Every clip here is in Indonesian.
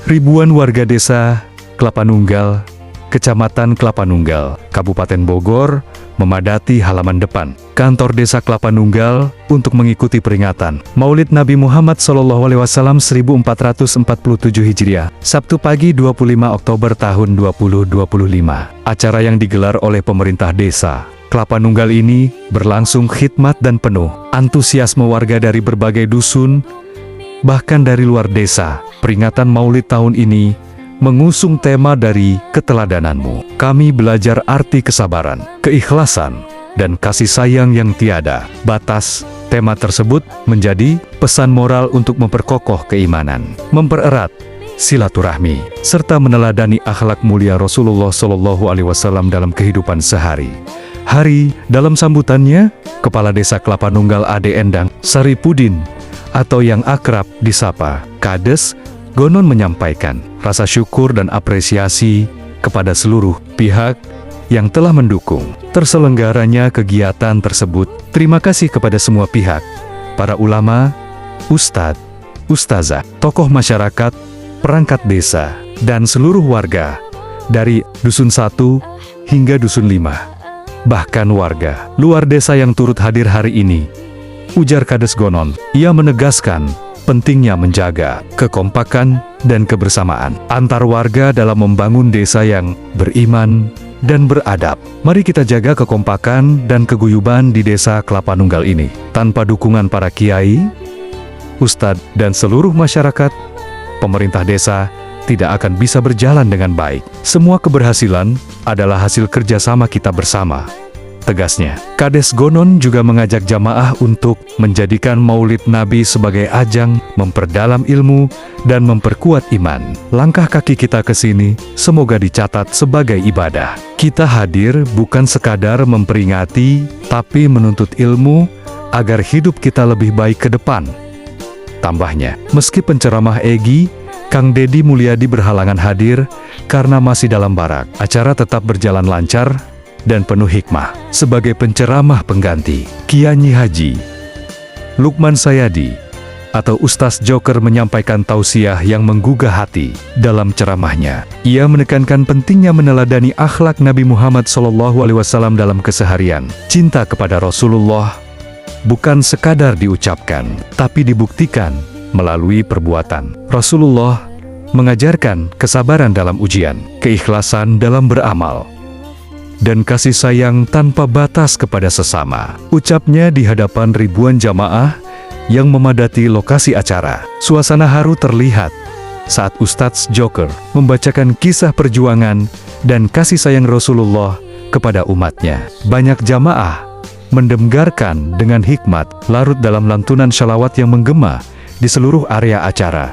Ribuan warga desa Kelapa Nunggal, Kecamatan Kelapa Nunggal, Kabupaten Bogor, memadati halaman depan kantor desa Kelapa Nunggal untuk mengikuti peringatan Maulid Nabi Muhammad SAW 1447 Hijriah, Sabtu pagi 25 Oktober tahun 2025. Acara yang digelar oleh pemerintah desa Kelapa Nunggal ini berlangsung khidmat dan penuh antusiasme warga dari berbagai dusun, bahkan dari luar desa. Peringatan Maulid tahun ini mengusung tema dari keteladananmu. Kami belajar arti kesabaran, keikhlasan, dan kasih sayang yang tiada batas. Tema tersebut menjadi pesan moral untuk memperkokoh keimanan, mempererat silaturahmi, serta meneladani akhlak mulia Rasulullah SAW dalam kehidupan sehari-hari. Dalam sambutannya, Kepala Desa Kelapa Nunggal Ade Endang Saripudin atau yang akrab disapa Kades Gonon menyampaikan rasa syukur dan apresiasi kepada seluruh pihak yang telah mendukung terselenggaranya kegiatan tersebut. Terima kasih kepada semua pihak, para ulama, ustadz, ustazah, tokoh masyarakat, perangkat desa, dan seluruh warga dari Dusun 1 hingga Dusun 5. Bahkan warga luar desa yang turut hadir hari ini. Ujar Kades Gonon, ia menegaskan pentingnya menjaga kekompakan dan kebersamaan antar warga dalam membangun desa yang beriman dan beradab. Mari kita jaga kekompakan dan keguyuban di desa Kelapa Nunggal ini. Tanpa dukungan para kiai, ustadz, dan seluruh masyarakat, pemerintah desa tidak akan bisa berjalan dengan baik. Semua keberhasilan adalah hasil kerjasama kita bersama, tegasnya. Kades Gonon juga mengajak jamaah untuk menjadikan Maulid Nabi sebagai ajang memperdalam ilmu dan memperkuat iman. Langkah kaki kita ke sini semoga dicatat sebagai ibadah. Kita hadir bukan sekadar memperingati, tapi menuntut ilmu agar hidup kita lebih baik ke depan. Tambahnya, meski penceramah Egy, Kang Deddy Mulyadi berhalangan hadir karena masih dalam barak, acara tetap berjalan lancar dan penuh hikmah. Sebagai penceramah pengganti, Kiai Haji Lukman Sayadi atau Ustaz Joker menyampaikan tausiah yang menggugah hati. Dalam ceramahnya, ia menekankan pentingnya meneladani akhlak Nabi Muhammad SAW dalam keseharian. Cinta kepada Rasulullah bukan sekadar diucapkan, tapi dibuktikan melalui perbuatan. Rasulullah mengajarkan kesabaran dalam ujian, keikhlasan dalam beramal, dan kasih sayang tanpa batas kepada sesama. Ucapnya di hadapan ribuan jamaah yang memadati lokasi acara. Suasana haru terlihat saat Ustadz Joker membacakan kisah perjuangan dan kasih sayang Rasulullah kepada umatnya. Banyak jamaah mendengarkan dengan hikmat, larut dalam lantunan shalawat yang menggema di seluruh area acara.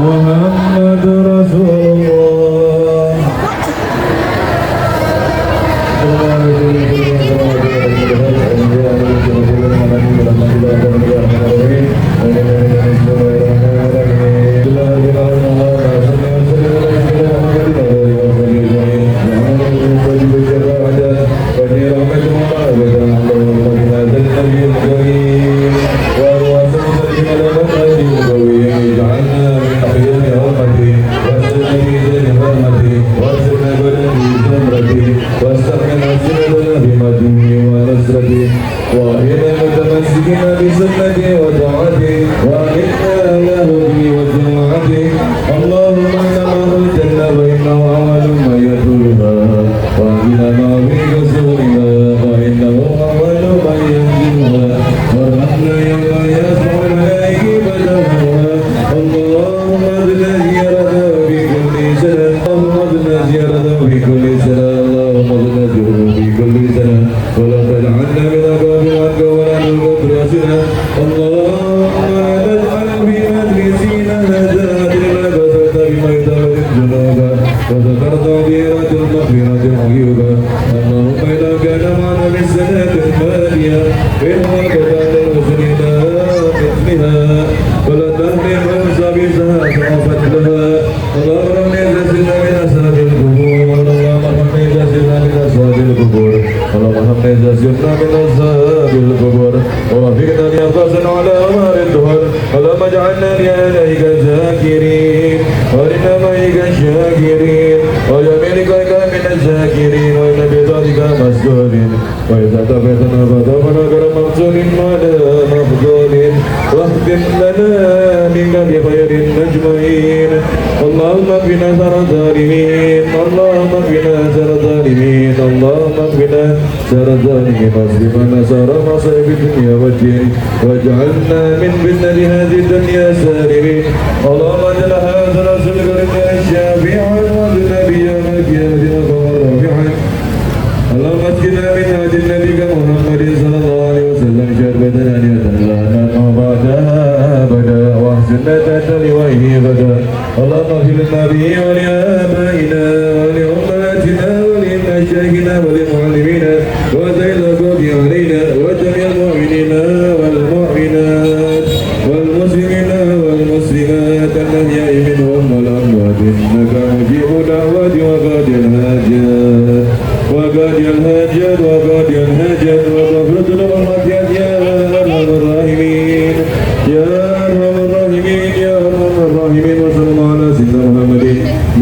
محمد رسول الله. اللهم اجعلنا لآلائك ذاكرين ولنبيك شاكرين وجميلك من الذاكرين وإلى بطاعتك مسجونين وإذا تفتنا فتفنا غير مقصود ولا مفضول واختم لنا منك بخير أجمعين. اللهم اكفنا شر الظالمين اللهم اكفنا شر الظالمين اللهم اكفنا شر الظالمين واصرفنا شر مصائب الدنيا والدين واجعلنا من فتنة هذه الدنيا سالمين. اللهم اجعل هذا الرسول الكريم شافعا والنبي مكيادا ورافعا. اللهم اسقنا من هدي النبي محمد صلى الله عليه وسلم شربة هنيئة لا نظمأ بعدها أبدا واحسنة لوجهه غدا. اللهم اغفر للنبي ولآبائنا ولأمهاتنا ولمشايخنا ولمعلمينا وزين القوم علينا وجميع المؤمنين والمؤمنات والمسلمين والمسلمات الأحياء منهم والأموات إنك مجيب دعوات وقاضي الحاجات وقاضي الحاجات وقاضي الحاجات وغفرة الأمهات يا أرحم الراحمين يا أرحم الراحمين يا أرحم الراحمين. وصلى الله على سيدنا محمد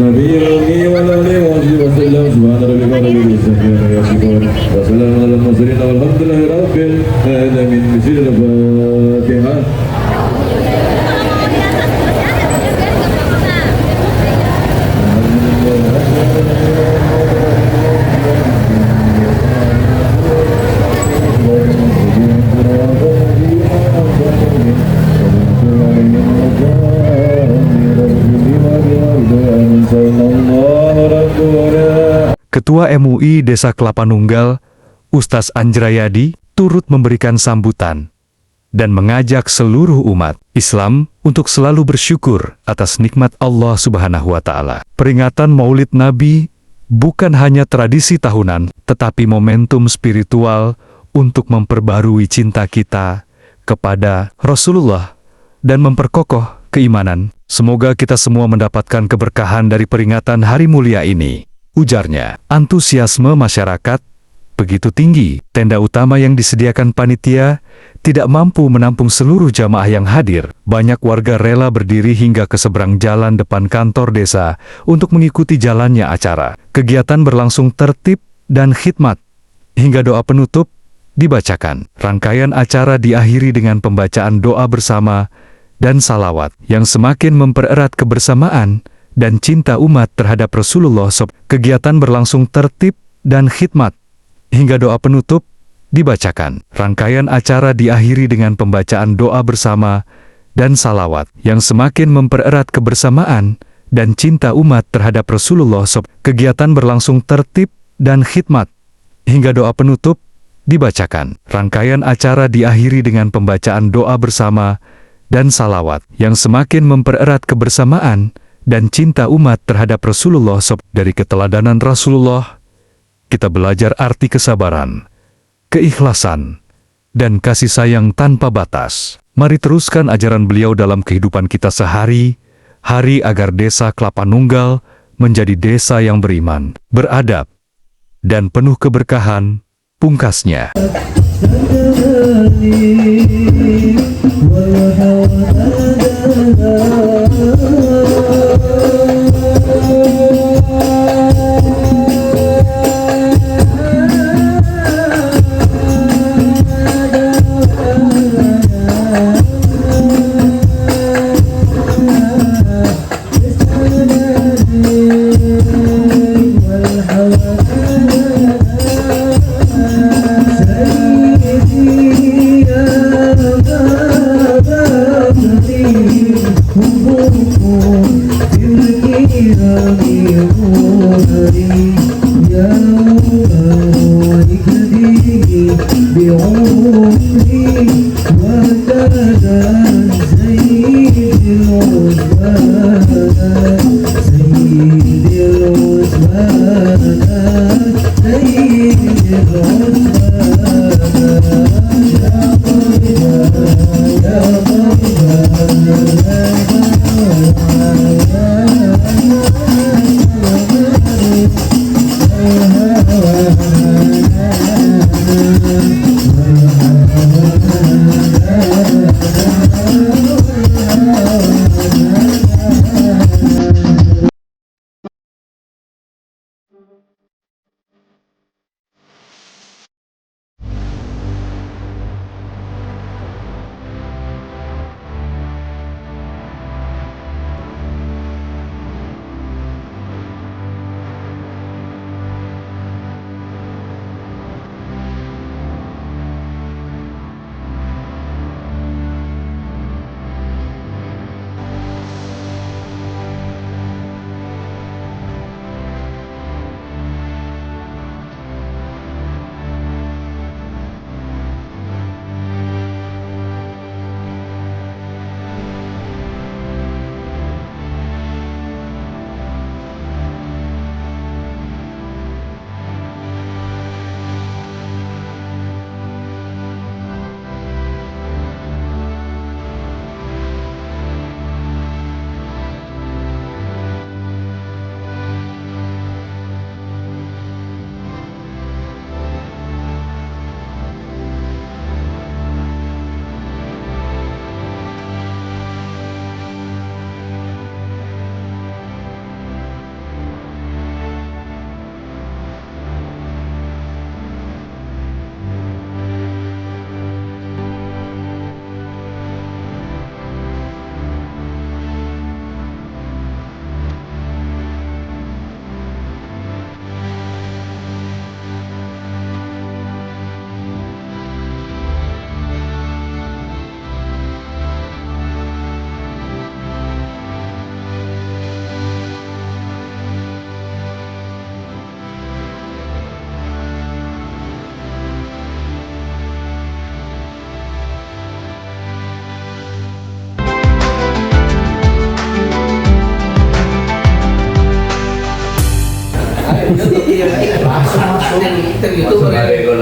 نبي الأمي وعلى آله وصحبه وسلم. سبحان ربك رب العزة عما يصفون وسلام على المرسلين والحمد لله رب العالمين. بسم الفاتحة. Ketua MUI Desa Kelapa Nunggal, Ustaz Anjrayadi, turut memberikan sambutan dan mengajak seluruh umat Islam untuk selalu bersyukur atas nikmat Allah Subhanahu wa Ta'ala. Peringatan Maulid Nabi bukan hanya tradisi tahunan, tetapi momentum spiritual untuk memperbarui cinta kita kepada Rasulullah dan memperkokoh keimanan. Semoga kita semua mendapatkan keberkahan dari peringatan hari mulia ini. Ujarnya, antusiasme masyarakat begitu tinggi. Tenda utama yang disediakan panitia tidak mampu menampung seluruh jamaah yang hadir. Banyak warga rela berdiri hingga ke seberang jalan depan kantor desa untuk mengikuti jalannya acara. Kegiatan berlangsung tertib dan khidmat, hingga doa penutup dibacakan. Rangkaian acara diakhiri dengan pembacaan doa bersama dan salawat yang semakin mempererat kebersamaan dan cinta umat terhadap Rasulullah SAW. Kegiatan berlangsung tertib dan khidmat, hingga doa penutup dibacakan. Rangkaian acara diakhiri dengan pembacaan doa bersama dan salawat yang semakin mempererat kebersamaan dan cinta umat terhadap Rasulullah SAW. Kegiatan berlangsung tertib dan khidmat, hingga doa penutup dibacakan. Rangkaian acara diakhiri dengan pembacaan doa bersama dan salawat yang semakin mempererat kebersamaan dan cinta umat terhadap Rasulullah SAW. Dari keteladanan Rasulullah, kita belajar arti kesabaran, keikhlasan, dan kasih sayang tanpa batas. Mari teruskan ajaran beliau dalam kehidupan kita sehari-hari agar desa Kelapa Nunggal menjadi desa yang beriman, beradab, dan penuh keberkahan. Pungkasnya.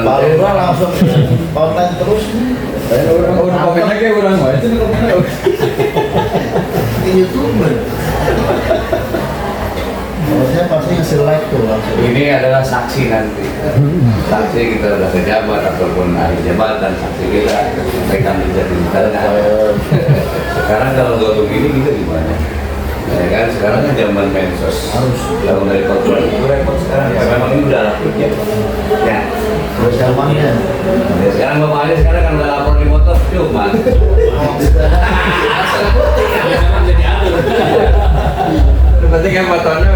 Pak Lurah langsung konten terus. Udah komen lagi orang mah itu komen. Youtuber. Kalau saya pasti masih live tuh langsung. Ini adalah saksi nanti. Saksi kita udah pejabat ataupun ahli jabatan, saksi kita sampaikan menjadi kita. Sekarang kalau gabung ini kita gimana? Ya kan sekarang kan zaman medsos. Harus. Kalau dari kotor itu repot sekarang. Ya memang ini udah ya. Ya. Harus zamannya. Ya, sekarang Bapak Ali sekarang kan udah lapor di motor cuma. Penting kan motornya.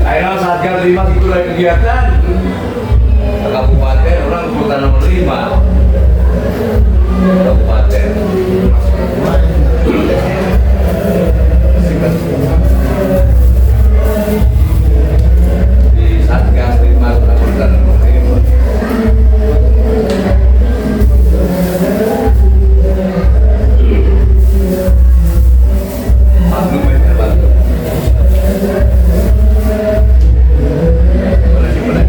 Ayo Satgas 5 itu lagi kegiatan. Ke kabupaten orang urutan nomor 5. Kabupaten. Di Satgas 5 urutan nomor 5. Maklum ya, bantu. Boleh.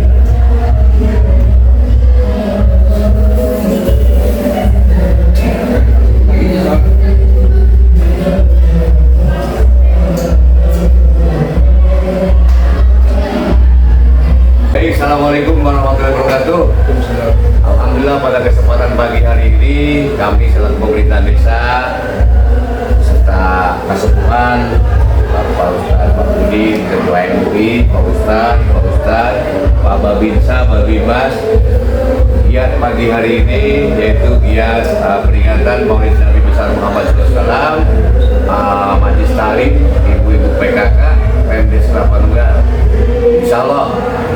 Baik, Assalamualaikum warahmatullahi wabarakatuh. Alhamdulillah pada kesempatan pagi hari ini kami selaku pemerintah desa serta Kasepuhan Pak Ustadz, Pak Budi, Ketua MUI, Pak Ustadz, Pak Babinsa, Babimas, giat pagi hari ini yaitu giat peringatan Maulid Nabi besar Muhammad SAW, Majlis Talim, ibu-ibu PKK, Pemdes Kelapa Nunggal. Insya Allah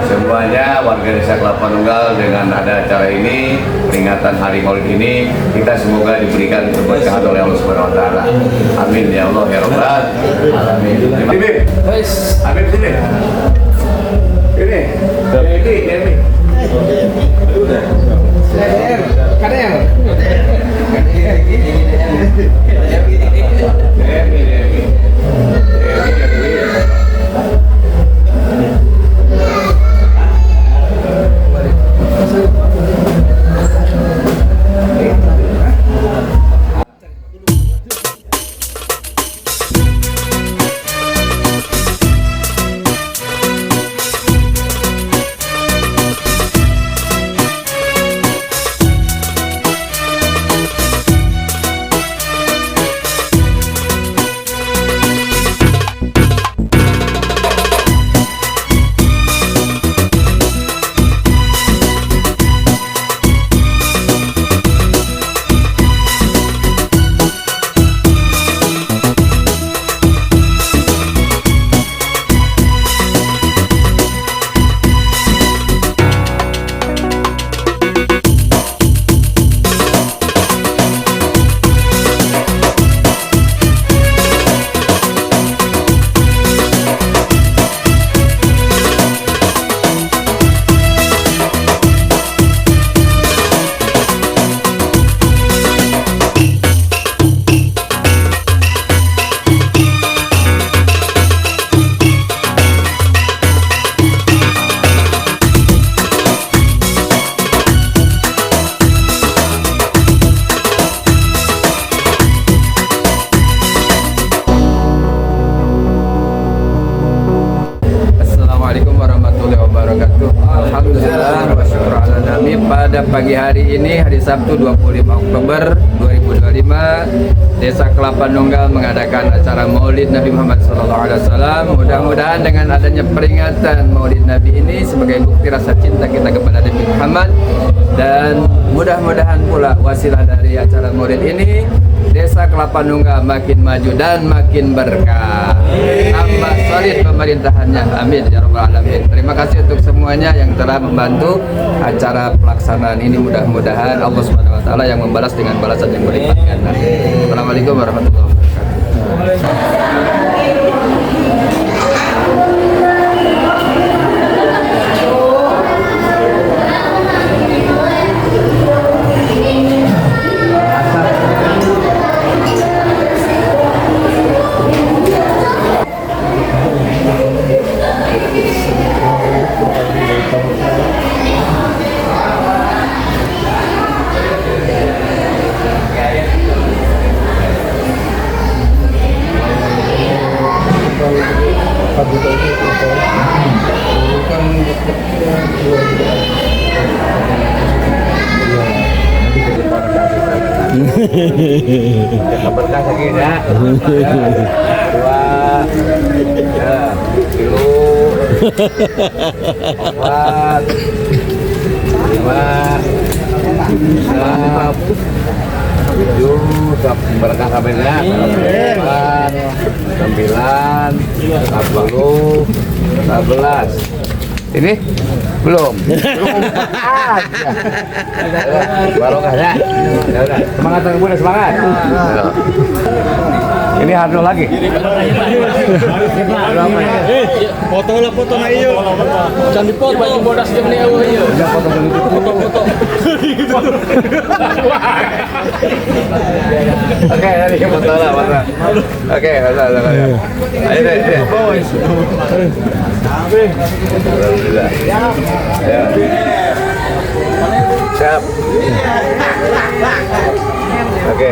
semuanya warga desa Kelapa Nunggal dengan ada acara ini, peringatan Hari Maulid ini, kita semoga diberikan keberkahan oleh Allah Subhanahu Wa Taala. Amin ya Allah ya Rabbal Alamin. Amin. Amin sini. Ini. Ini. pada pagi hari ini, hari Sabtu 25 Oktober 2025, Desa Kelapa Nunggal mengadakan acara Maulid Nabi Muhammad SAW. Mudah-mudahan dengan adanya peringatan Maulid Nabi ini sebagai bukti rasa cinta kita kepada Nabi Muhammad, dan mudah-mudahan pula wasilah dari acara Maulid ini Desa Kelapa Nunggal makin maju dan makin berkah, tambah solid pemerintahannya. Amin ya rabbal alamin. Terima kasih untuk semuanya yang telah membantu acara pelaksanaan ini. Mudah-mudahan Allah Subhanahu wa taala yang membalas dengan balasan yang berlipat ganda. Assalamualaikum warahmatullahi wabarakatuh. lagi ya. Dua, ya, tilu, empat, lima, enam, tujuh, berkah kabelnya, delapan, 9, 10, 11. Ini belum aja. Barokah ya. Ya udah, semangat Kang Bunda, semangat. Ini Hardo lagi. Foto lah foto na iyo. Jangan dipoto. Bodas jam ni awo iyo. Ya foto dulu. Foto. Oke, tadi foto lah, foto. Oke, foto. Ayo deh. Alhamdulillah. Ya. Siap. Oke,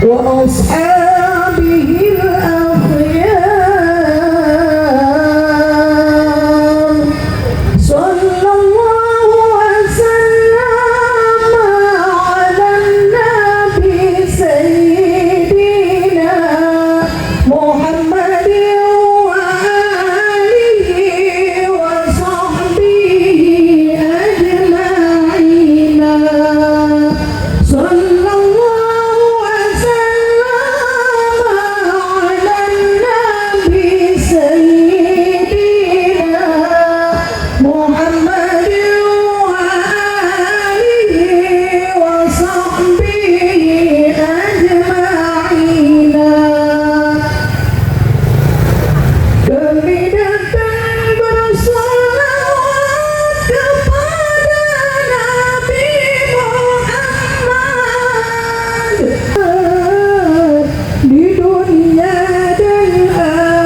وأصحابه الأخيار صلى الله وسلم على النبي سيدنا محمد وآله وصحبه أجمعين صلى الله وسلم على النبي سيدنا محمد وآله وصحبه أجمعين. Kami datang bersolawat kepada Nabi Muhammad di dunia dan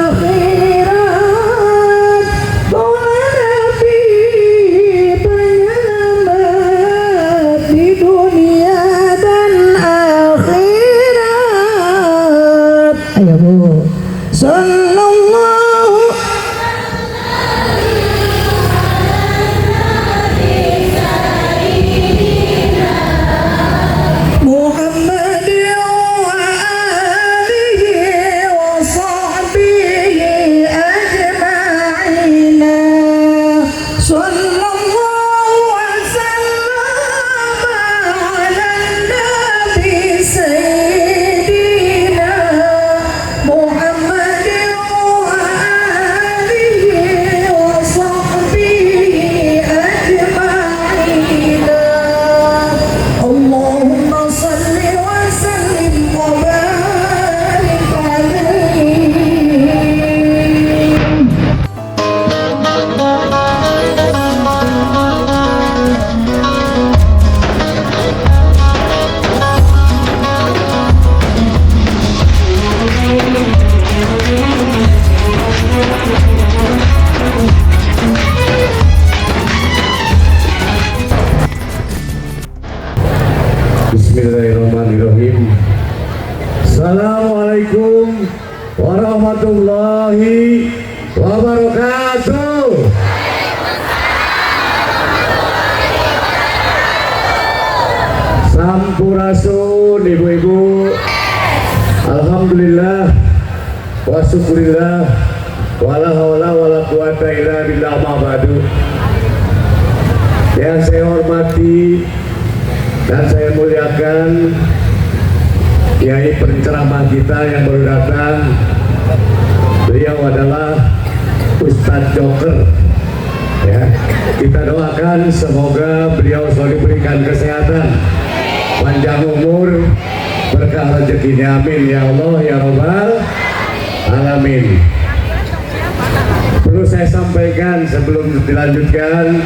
akhirat. Tolong Nabi penyelamat di dunia dan akhirat. Ayo Bu. Sallallahu Muhammad wa alihi wa sahbihi ajma'in. Sallallahu wasallam ala nabi sayyidina Muhammad wa alihi wa sahbihi ajma'in. Allahumma salli wa sallim wa barik alaihi. Bismillahirrahmanirrahim. Assalamualaikum warahmatullahi wabarakatuh. Sampurasun ibu-ibu. Alhamdulillah wa syukurillah wala haula wala quwata illa billah ma ba'du. Yang saya hormati dan saya muliakan Kiai penceramah kita yang baru datang. Beliau adalah Ustadz Joker. Ya, kita doakan semoga beliau selalu diberikan kesehatan, panjang umur, berkah rezekinya. Amin ya Allah ya Rabbal alamin. Perlu saya sampaikan sebelum dilanjutkan,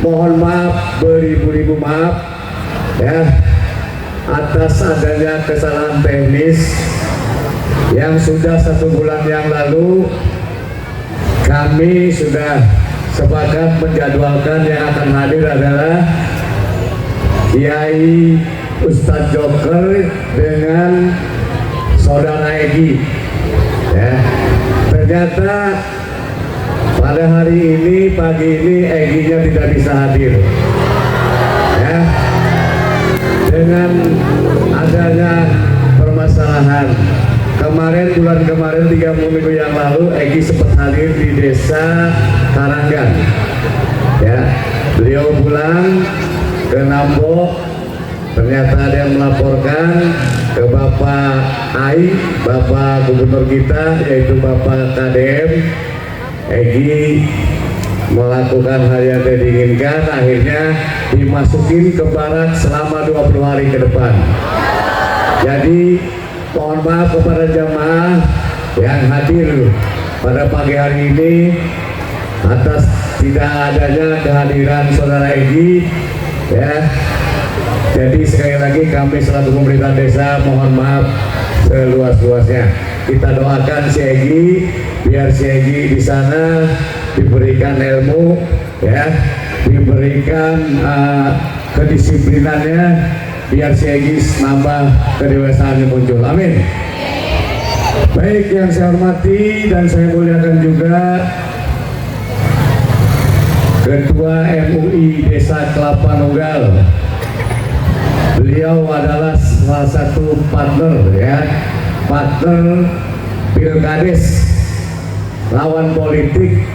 mohon maaf beribu-ribu maaf ya atas adanya kesalahan teknis yang sudah 1 bulan yang lalu kami sudah sepakat menjadwalkan yang akan hadir adalah Kiai Ustadz Joker dengan Saudara Egi ya. Ternyata pada hari ini, pagi ini Eginya tidak bisa hadir ya. Dengan adanya permasalahan bulan kemarin 3 minggu yang lalu Egi sempat hadir di desa Karanggan ya. Beliau pulang ke Nambo, ternyata ada yang melaporkan ke Bapak Ai, Bapak Gubernur kita, yaitu Bapak KDM. Egi melakukan hal yang tidak diinginkan, akhirnya dimasukin ke barat selama 20 hari ke depan. Jadi mohon maaf kepada jamaah yang hadir pada pagi hari ini atas tidak adanya kehadiran Saudara Egi ya. Jadi sekali lagi kami selaku pemerintah desa mohon maaf seluas-luasnya. Kita doakan si Egi biar si Egi di sana diberikan ilmu ya, diberikan kedisiplinannya biar si Egis nambah kedewasaannya muncul. Amin. Baik, yang saya hormati dan saya muliakan juga Ketua MUI Desa Kelapa Nunggal. Beliau adalah salah satu partner Pilkades, lawan politik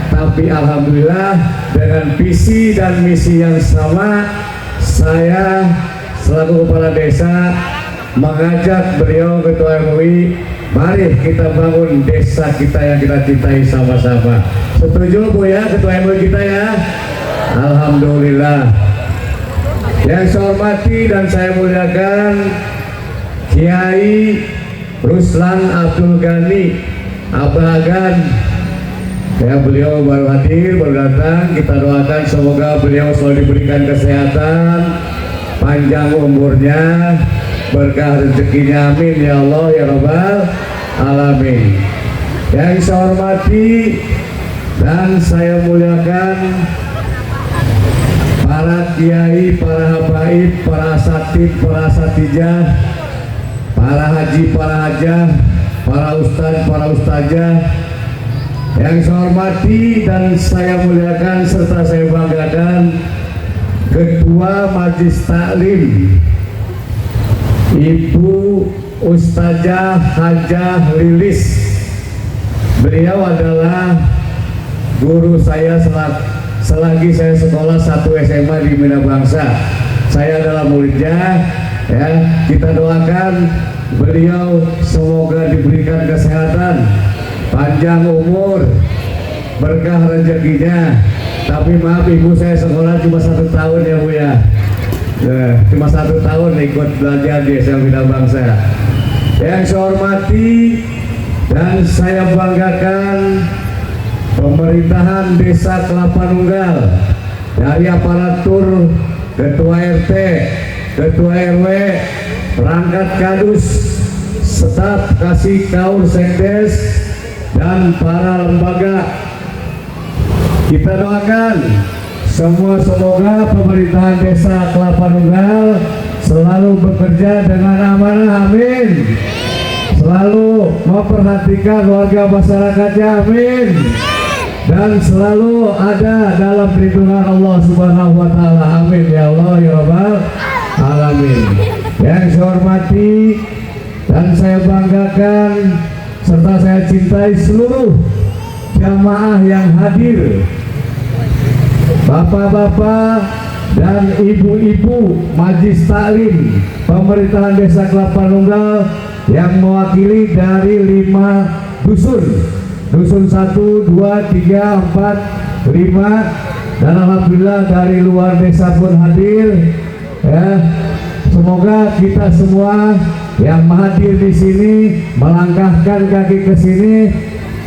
tapi alhamdulillah dengan visi dan misi yang sama, saya selaku kepala desa mengajak beliau Ketua MUI, mari kita bangun desa kita yang kita cintai sama-sama. Setuju Bu ya, Ketua MUI kita ya? Alhamdulillah. Yang saya hormati dan saya muliakan Kiai Ruslan Abdul Ghani Abagan. Beliau baru hadir, baru datang. Kita doakan semoga beliau selalu diberikan kesehatan, panjang umurnya, berkah rezekinya, amin ya Allah ya Rabbal alamin. Yang saya hormati dan saya muliakan para kiai, para habaib, para asatid, para asatijah, para haji, para hajah, para ustadz, para ustazah. Yang saya hormati dan saya muliakan serta saya banggakan Ketua Majelis Taklim Ibu Ustazah Hajah Lilis. Beliau adalah guru saya selagi saya sekolah 1 SMA di Bina Bangsa. Saya adalah muridnya. Kita doakan beliau semoga diberikan kesehatan, panjang umur, berkah rezekinya. Tapi maaf ibu, saya sekolah cuma 1 tahun ya Bu ya. Cuma 1 tahun ikut belajar di SMA Bina Bangsa. Yang saya hormati dan saya banggakan pemerintahan Desa Kelapa Nunggal, dari aparatur, Ketua RT, Ketua RW, perangkat kadus, staf kasih kaur sekdes, dan para lembaga. Kita doakan semoga pemerintahan Desa Kelapa Nunggal selalu bekerja dengan amanah, amin. Selalu memperhatikan warga masyarakatnya, amin. Dan selalu ada dalam perlindungan Allah Subhanahu wa Ta'ala, amin ya Allah ya Rabbal alamin. Yang saya hormati dan saya banggakan serta saya cintai seluruh jamaah yang hadir, bapak-bapak dan ibu-ibu Majelis Taklim pemerintahan Desa Kelapa Nunggal yang mewakili dari 5 dusun. Dusun 1, 2, 3, 4, 5, dan alhamdulillah dari luar desa pun hadir. Semoga kita semua yang hadir di sini melangkahkan kaki ke sini,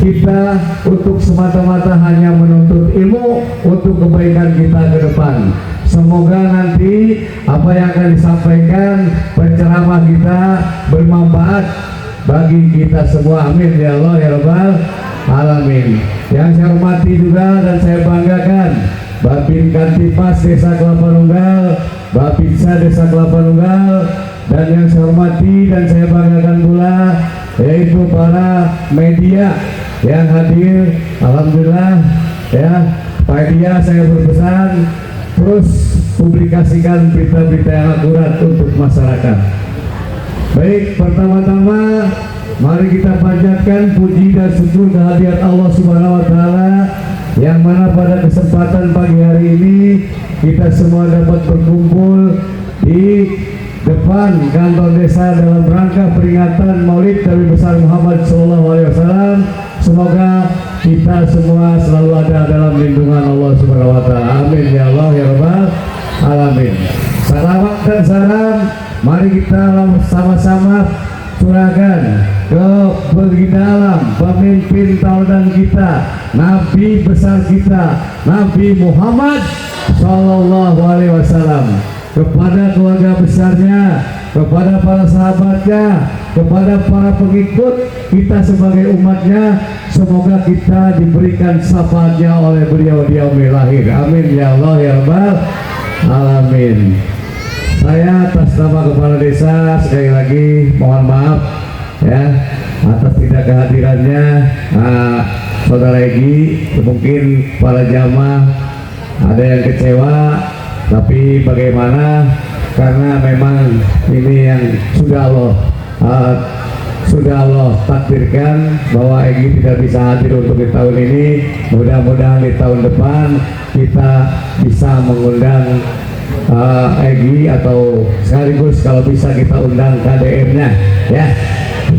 kita untuk semata-mata hanya menuntut ilmu untuk kebaikan kita ke depan. Semoga nanti apa yang akan disampaikan penceramah kita bermanfaat bagi kita semua, amin ya Allah ya Rabbal alamin. Yang saya hormati juga dan saya banggakan Babin Kantipas Desa Kelapa Nunggal, Babinsa Desa Kelapa Nunggal, dan yang saya hormati dan saya banggakan pula yaitu para media yang hadir. Alhamdulillah media saya berpesan terus publikasikan berita-berita yang akurat untuk masyarakat. Baik, pertama-tama mari kita panjatkan puji dan syukur kehadirat Allah Subhanahu wa Ta'ala, yang mana pada kesempatan pagi hari ini kita semua dapat berkumpul di depan kantor desa dalam rangka peringatan Maulid Nabi besar Muhammad SAW. Semoga kita semua selalu ada dalam lindungan Allah Subhanahu wa Ta'ala, amin ya Allah ya Rabbal alamin. Salawat dan salam mari kita sama-sama curahkan ke dalam pemimpin tauladan kita, Nabi besar kita, Nabi Muhammad Sallallahu Alaihi Wasallam, kepada keluarga besarnya, kepada para sahabatnya, kepada para pengikut kita sebagai umatnya. Semoga kita diberikan syafaatnya oleh beliau di yaumil akhir, amin ya Allah ya Rabbal alamin. Saya atas nama Kepala Desa sekali lagi mohon maaf ya atas tidak kehadirannya Saudara Egi. Mungkin para jamaah ada yang kecewa, tapi bagaimana, karena memang ini yang sudah Allah takdirkan bahwa Egi tidak bisa hadir untuk di tahun ini. Mudah-mudahan di tahun depan kita bisa mengundang Egi, atau sekaligus kalau bisa kita undang KDR-nya ya.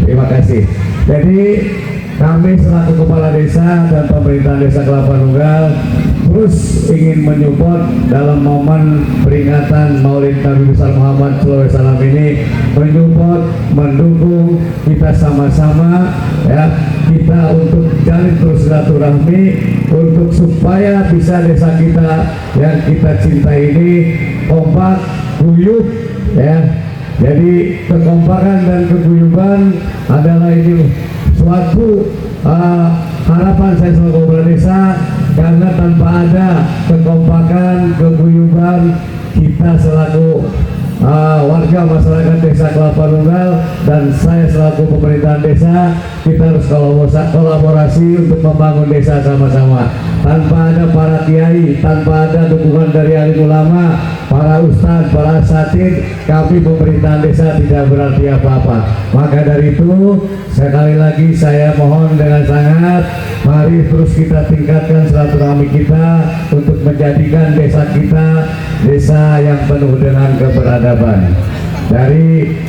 Terima kasih. Jadi kami selaku Kepala Desa dan Pemerintahan Desa Kelapa Nunggal terus ingin menyupport dalam momen peringatan Maulid Nabi besar Muhammad SAW ini, menyupport, mendukung kita sama-sama ya, kita untuk jalin terus silaturahmi untuk supaya bisa desa kita yang kita cintai ini kompak, guyup ya. Jadi kekompakan dan keguyuban adalah ini suatu harapan saya sebagai Kepala Desa, karena tanpa ada kekompakan, keguyuban, kita selaku warga masyarakat Desa Kelapa Nunggal dan saya selaku pemerintahan desa, kita harus kolaborasi untuk membangun desa sama-sama. Tanpa ada para kiai, tanpa ada dukungan dari alim ulama, para ustadz, para asatid, kami pemerintahan desa tidak berarti apa-apa. Maka dari itu sekali lagi saya mohon dengan sangat, mari terus kita tingkatkan silaturahmi kita untuk menjadikan desa kita desa yang penuh dengan keberadaban. Dari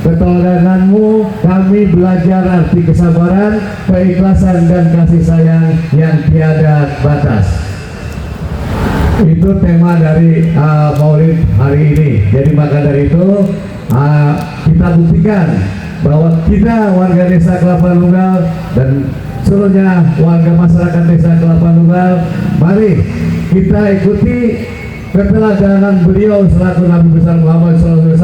keteladananmu kami belajar arti kesabaran, keikhlasan dan kasih sayang yang tiada batas. Itu tema dari Maulid hari ini. Jadi maka dari itu kita buktikan bahwa kita warga Desa Kelapa Nunggal dan seluruhnya warga masyarakat Desa Kelapa Nunggal, mari kita ikuti keteladanan beliau selaku Nabi besar Muhammad SAW,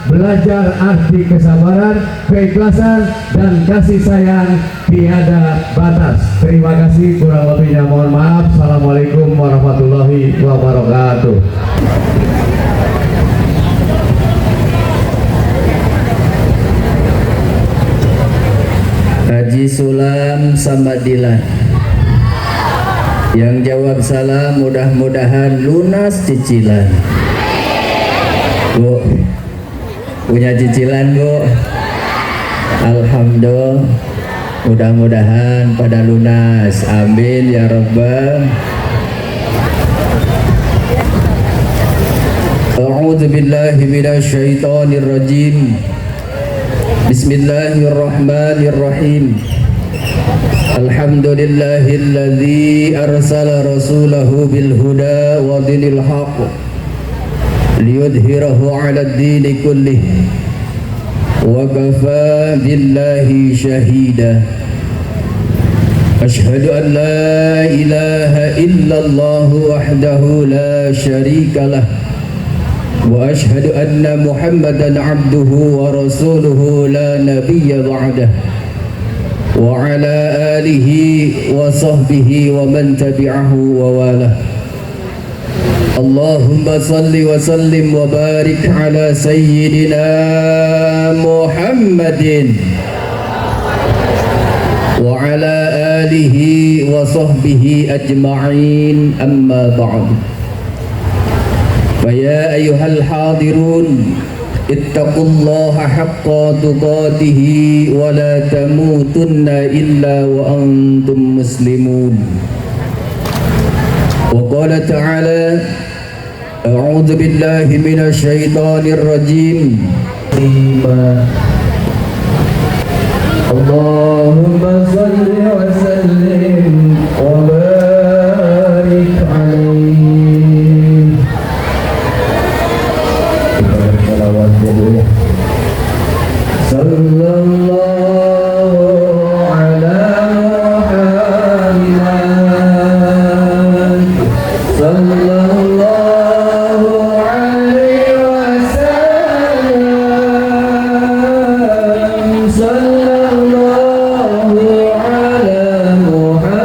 belajar arti kesabaran, keikhlasan dan kasih sayang tiada batas. Terima kasih, kurang lebihnya mohon maaf. Assalamualaikum warahmatullahi wabarakatuh. Haji Sulam Samadilan yang jawab salam, mudah-mudahan lunas cicilan. Bu, punya cicilan Bu? Alhamdulillah, mudah-mudahan pada lunas, amin ya rabbal. A'udzu billahi minasy syaithanir rajim. Bismillahirrahmanirrahim. Alhamdulillahilladzi arsala rasulahu bil huda wa dinil haqq liyudhhirahu 'alad dini kullih wa kafa billahi shahida. Ashhadu an la ilaha illallah wahdahu la syarika lah wa ashhadu anna Muhammadan 'abduhu wa rasuluhu la nabiyya ba'dah wa ala alihi wa sahbihi wa man tabi'ahu wa walah. Allahumma salli wa sallim wa barik ala sayyidina Muhammadin wa ala alihi wa sahbihi ajma'in, amma ba'd. Fa ya ayyuhal hadirun, ittaqullaha haqqa tuqatihi wa la tamutunna illa wa antum muslimun. Wa qala ta'ala, a'udzu billahi minasy syaithanir rajim. Allahumma shalli wa sallim wa barik alaihi. Sallallahu ala Muhammad sallallahu alaihi wasallam, sallallahu ala Muhammad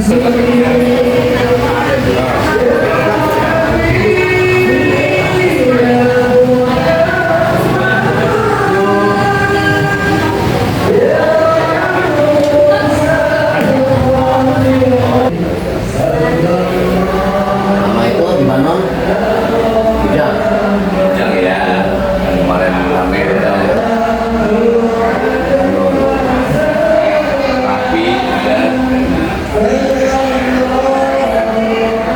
Nama itu gimana? Ujang. Ujang ya, kemarin rame rapi dan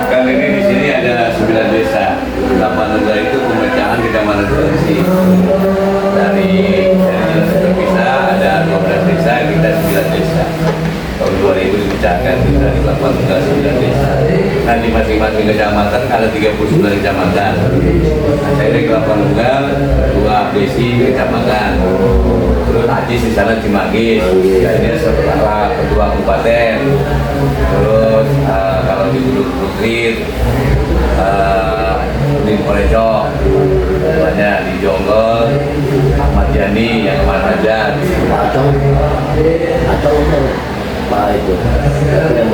kali ini di sini ada 9 desa. Klapanunggal itu pemecahan kecamatan Sulawesi. Dari terpisah ada 12 desa, kita 9 desa. Tahun 2000 dipecahkan kita di Klapanunggal 9 desa. Nah di masing-masing kecamatan ada 39 kecamatan. Saya dari Klapanunggal, 2 desi kecamatan. Terus Ajis di sana Cimanggis, ini setelah ketua kabupaten. Terus kalau di Gunung Putri, di Kolecok, banyak di Jonggol, Ahmad Yani yang kemana aja. Acong apa itu? Yang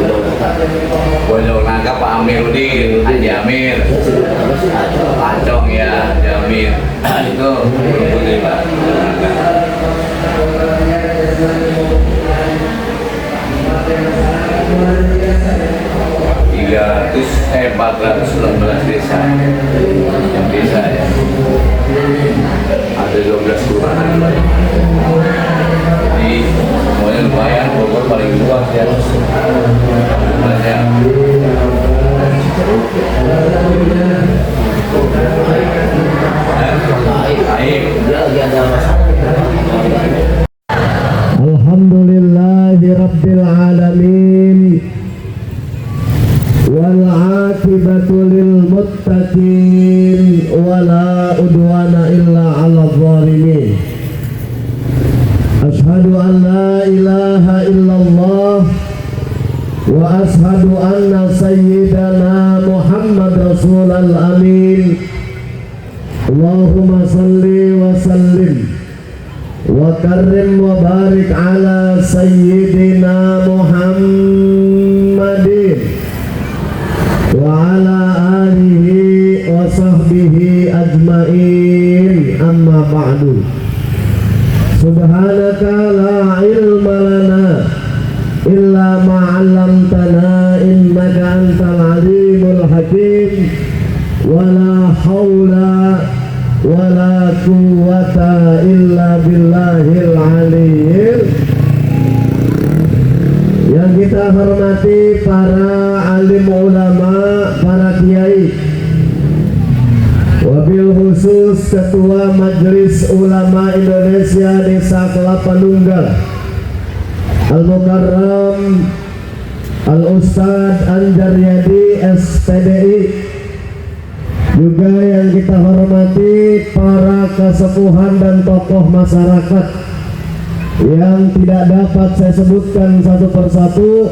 Bojong Nangka Pak Amiruddin, Haji Amir, apa sih Acong? Acong ya, Haji Amir. Itu Putri Pak. 416 desa yang desa ya, ada 12 kelurahan. Jadi semuanya lumayan, Bogor paling luas ya jumlahnya. Aib Dia lagi ada masalah. Alhamdulillahi Rabbil Alamin wal aqibatu lil muttaqin wala udwana illa 'alal zalimin. Ashhadu an la ilaha illallah wa ashhadu anna sayyidana Muhammad rasulal amin. Allahumma salli wa sallim wa karrim wa barik ala sayyidina Muhammadin wa ala alihi wa sahbihi ajmain, amma ba'du. Subhanaka la ilma lana illa ma 'allamtana innaka antal alimul hakim wa la haula wala quwwata illa billahil aliyyil. Yang kita hormati para alim ulama, para kiai, wabil khusus Ketua Majelis Ulama Indonesia Desa Klapanunggal Al-Mukarram Al-Ustadz Anjaryadi SPDI, juga yang kita hormati para kesepuhan dan tokoh masyarakat yang tidak dapat saya sebutkan satu persatu,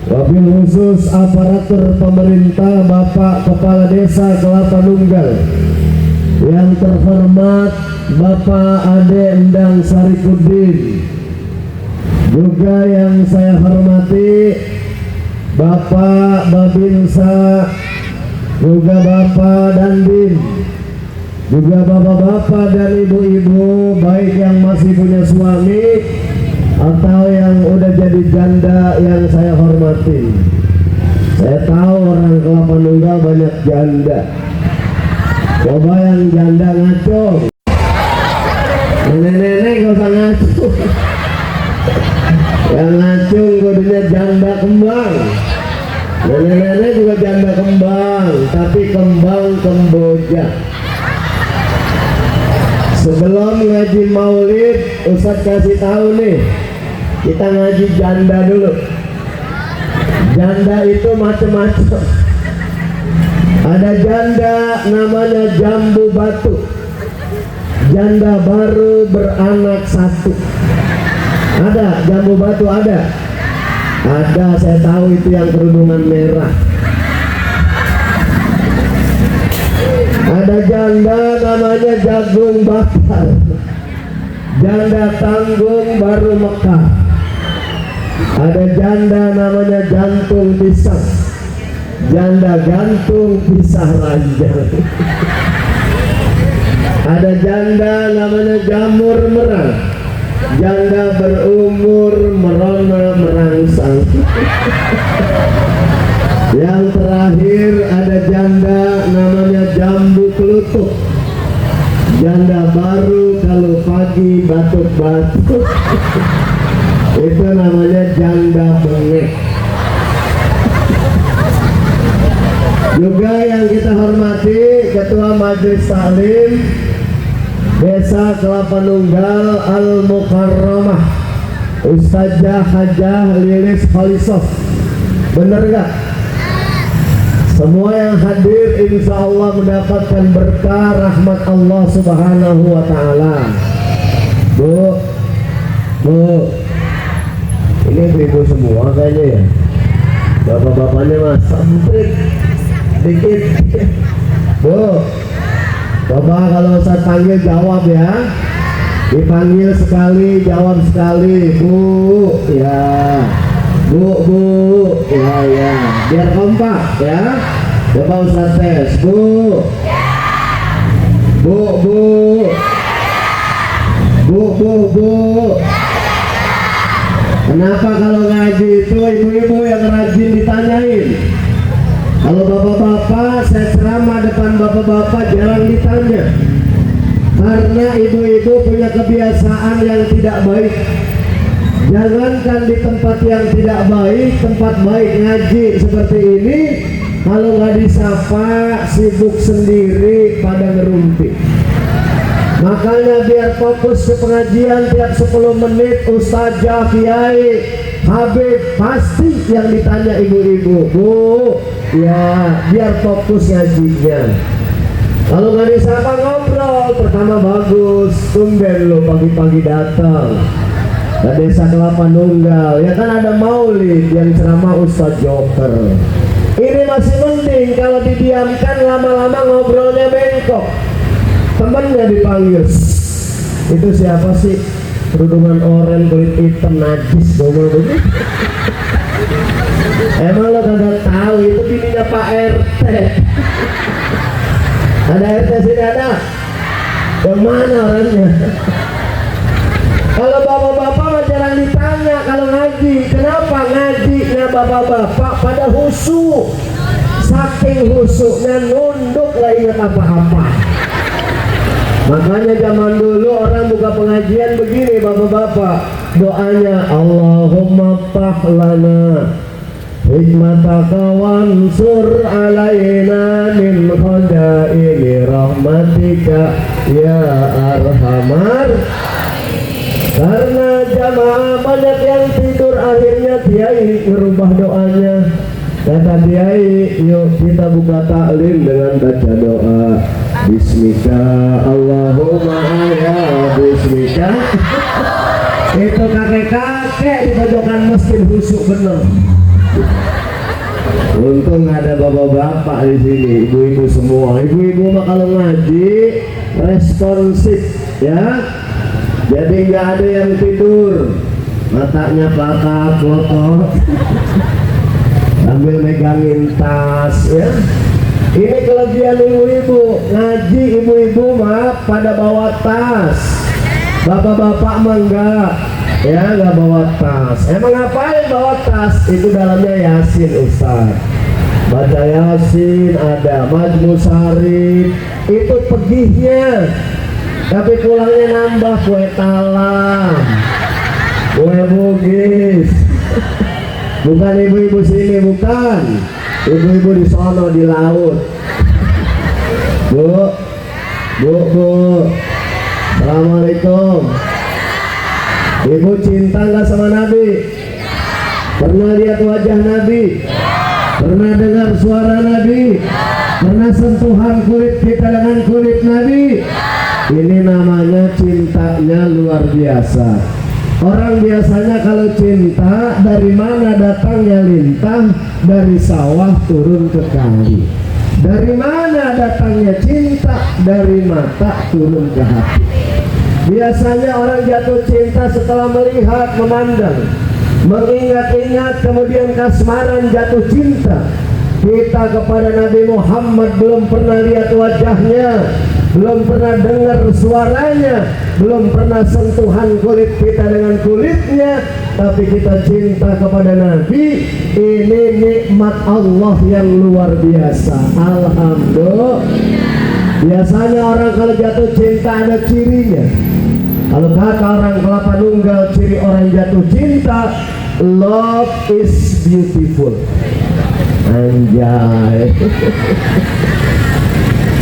wabil khusus aparatur pemerintah, Bapak Kepala Desa Klapanunggal yang terhormat Bapak Ade Endang Sarikuddin, juga yang saya hormati Bapak Babinsa, juga Bapak Dandim, juga bapak-bapak dan ibu-ibu, baik yang masih punya suami atau yang udah jadi janda yang saya hormati. Saya tahu orang Klapanunggal banyak janda. Coba yang janda ngaco, nenek-nenek gak usah ngaco. Yang ngaco kudunya janda kembang. Nenek-nenek juga janda kembang, tapi kembang Kamboja. Sebelum ngaji maulid, Ustadz kasih tahu nih, kita ngaji janda dulu. Janda itu macam-macam. Ada janda namanya jambu batu, janda baru beranak satu. Ada jambu batu, ada, saya tahu itu yang kerudungan merah. Ada janda namanya jagung bakar, janda tanggung baru mekar. Ada janda namanya jantung pisang, janda gantung pisah ranjang. Ada janda namanya jamur merang, janda berumur merona merangsang. Yang terakhir ada janda namanya jambu kelutuk, janda baru kalau pagi batuk-batuk. Itu namanya janda bengek. Juga yang kita hormati Ketua Majelis Taklim Desa Kelapa Nunggal Al-Mukarramah, Ustazah Hajah Lilis Khalisof. Bener gak? Semua yang hadir insya Allah mendapatkan berkah rahmat Allah Subhanahu wa Ta'ala. Bu, ini ibu semua kayaknya ya. Bapak-bapaknya mas semprit dikit. Bu, coba kalau saya panggil jawab ya. Dipanggil sekali jawab sekali. Bu, ya. Bu, ya, biar kompak ya. Coba Ustaz tes. Bu. Kenapa kalau ngaji itu ibu-ibu yang rajin ditanyain? Kalau bapak-bapak saya ceramah depan bapak-bapak jarang ditanya. Karena ibu-ibu punya kebiasaan yang tidak baik. Jangankan di tempat yang tidak baik, tempat baik ngaji seperti ini, kalau nggak disapa sibuk sendiri pada ngerumpi. Makanya biar fokus ke pengajian tiap 10 menit Ustazah, Kiai, Habib pasti yang ditanya ibu-ibu. Bu, ya biar fokus ngajinya. Kalau nggak disapa ngobrol, pertama bagus, tumben lo pagi-pagi datang ke Desa Kelapa Nunggal, ya kan ada maulid yang ceramah Ustaz Joker. Ini masih mending, kalau didiamkan lama-lama ngobrolnya bengkok. Temennya dipanggil, itu siapa sih? Kerudungan oranye, kulit hitam, najis, ngomong begitu. Emang lo kagak tahu itu bininya Pak RT. Ada RT sini ada? Kemana orangnya? Kalau bapak-bapak mah jarang ditanya kalau ngaji. Kenapa ngajinya bapak-bapak pada husu? Saking husuknya nunduk lah ingat apa-apa. Makanya zaman dulu orang buka pengajian begini bapak-bapak. Doanya Allahumma fahlana hikmataka wansur alaina min khadaini rahmatika ya arhamar. Karena jamaah banyak yang tidur, akhirnya Kiai merubah doanya. Kata Kiai, yuk kita buka taklim dengan baca doa Bismika Allahumma ya Bismika. Itu kakek-kakek di pojokan masjid husuk bener. Untung ada bapak-bapak di sini, ibu-ibu semua. Ibu-ibu mah kalau ngaji responsif ya. Jadi nggak ada yang tidur, matanya pelakap-pelakap sambil megangin tas ya. Ini kelebihan ibu-ibu ngaji, ibu-ibu mah pada bawa tas, bapak-bapak mah enggak ya, nggak bawa tas. Emang ngapain bawa tas? Itu dalamnya Yasin Ustaz, baca Yasin, ada Majmu Syarif, itu pegihnya. Tapi pulangnya nambah kue talam, kue bugis. Bukan ibu-ibu sini, bukan. Ibu-ibu di sono di laut. Bu. Assalamualaikum. Ibu cinta nggak sama Nabi? Pernah lihat wajah Nabi? Pernah dengar suara Nabi? Pernah sentuhan kulit kita dengan kulit Nabi? Ini namanya cintanya luar biasa. Orang biasanya kalau cinta, dari mana datangnya lintah? Dari sawah turun ke kali. Dari mana datangnya cinta? Dari mata turun ke hati. Biasanya orang jatuh cinta setelah melihat, memandang. mengingat-ingat kemudian kasmaran jatuh cinta. Kita kepada Nabi Muhammad belum pernah lihat wajahnya, belum pernah dengar suaranya, belum pernah sentuhan kulit kita dengan kulitnya, tapi kita cinta kepada Nabi. Ini nikmat Allah yang luar biasa. Alhamdulillah. Biasanya orang kalau jatuh cinta ada cirinya. Kalau kata orang Kelapa Nunggal, ciri orang jatuh cinta, love is beautiful. Anjay.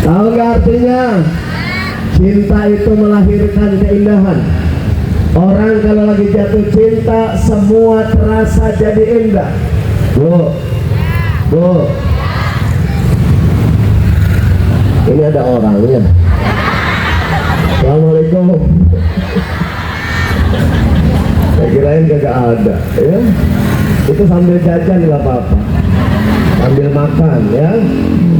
Tahu nggak artinya? Cinta itu melahirkan keindahan. Orang kalau lagi jatuh cinta, semua terasa jadi indah. Bu, ini ada orangnya. Assalamualaikum. Saya kirain kagak ada, ya. Itu sambil jajan nggak apa-apa, sambil makan, ya.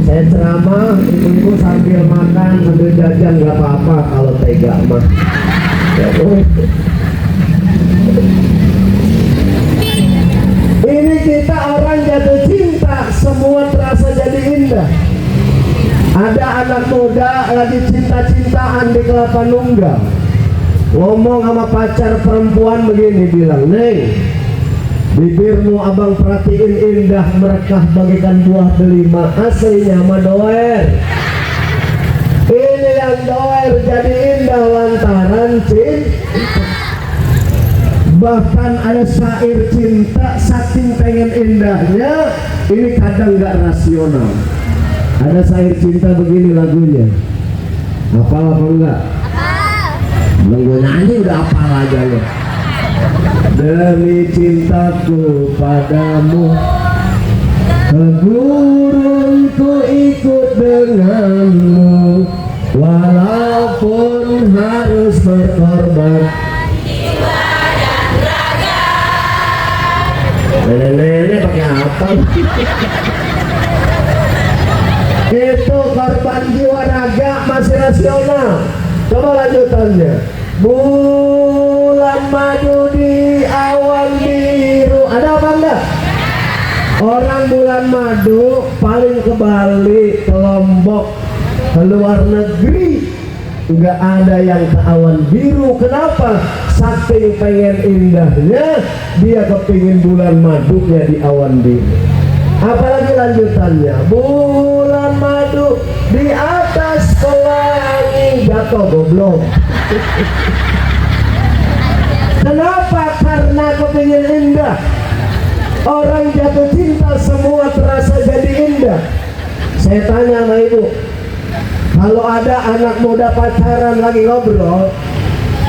Saya ceramah, ibu-ibu sambil makan, sambil jajan nggak apa-apa kalau tega mah. Ya, ini kita orang jatuh cinta, semua terasa jadi indah. Ada anak muda lagi cinta-cintaan di Kelapa Nunggal, ngomong sama pacar perempuan begini, bilang, "Neng, bibirmu abang perhatiin indah merekah bagaikan buah delima, aslinya sama doer." Ini yang doer jadi indah lantaran cinta. Bahkan ada syair cinta saking pengen indahnya, ini kadang gak rasional. Ada syair cinta begini lagunya, hafal apa enggak? Belum gue nyanyi udah hafal aja ya. Demi cintaku padamu, ke gurun ku ikut denganmu, walaupun harus berkorban. Nenek-nenek pakai apa? Itu korban jiwa raga masih rasional. Coba lanjutannya. Bulan madu di awan biru. Ada apa enggak? Orang bulan madu paling ke Bali, ke Lombok, ke luar negeri, enggak ada yang ke awan biru. Kenapa? Saking pengen indahnya, dia kepingin bulan madunya di awan biru. Apalagi lanjutannya, bulan madu di atas pelangi, jatuh goblok. Kenapa? Karena kepingin indah. Orang jatuh cinta semua terasa jadi indah. Saya tanya sama ibu, kalau ada anak muda pacaran lagi ngobrol,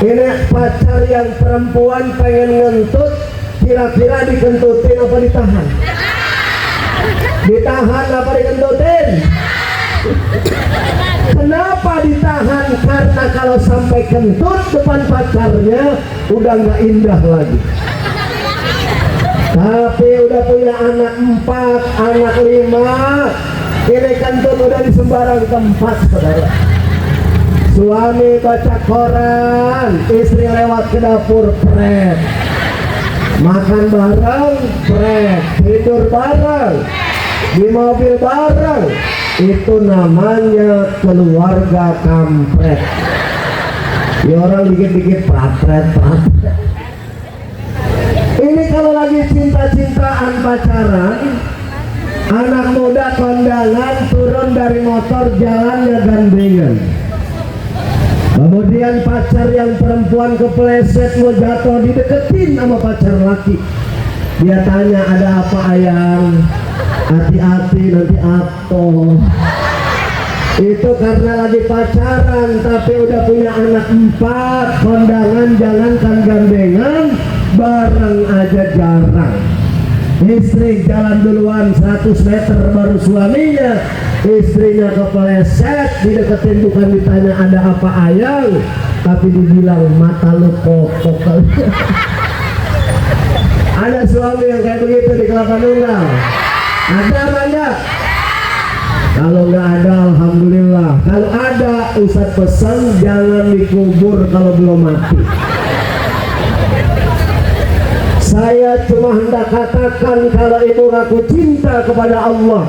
ini pacar yang perempuan pengen ngentut, kira-kira dikentutin apa ditahan? Ditahan apa dikentutin? Kenapa ditahan? Karena kalau sampai kentut depan pacarnya udah nggak indah lagi. Tapi udah punya anak 4, anak 5, ini kentut udah di sembarang tempat, saudara. Suami baca koran, istri lewat ke dapur, pret. Makan bareng, pret. Tidur bareng, di mobil bareng. Itu namanya keluarga kampret. Ya orang dikit-dikit pratret. Ini kalau lagi cinta-cintaan pacaran, anak muda kondangan turun dari motor, jalannya gandengan. Kemudian pacar yang perempuan kepleset mau jatuh, dideketin sama pacar laki. Dia tanya, ada apa ayang? Hati-hati nanti atoh. Itu karena lagi pacaran tapi udah punya anak 4, kondangan jangankan gandengan, bareng aja jarang. Istri jalan duluan 100 meter baru suaminya, istrinya kepleset, dideketin bukan ditanya ada apa ayang, tapi dibilang mata lu kokok. Ada suami yang kayak begitu di Kelapa Nunggal? Ada apa enggak? Kalau nggak ada, alhamdulillah. Kalau ada, Ustadz pesan jangan dikubur kalau belum mati. Saya cuma hendak katakan kalau ibu ngaku cinta kepada Allah,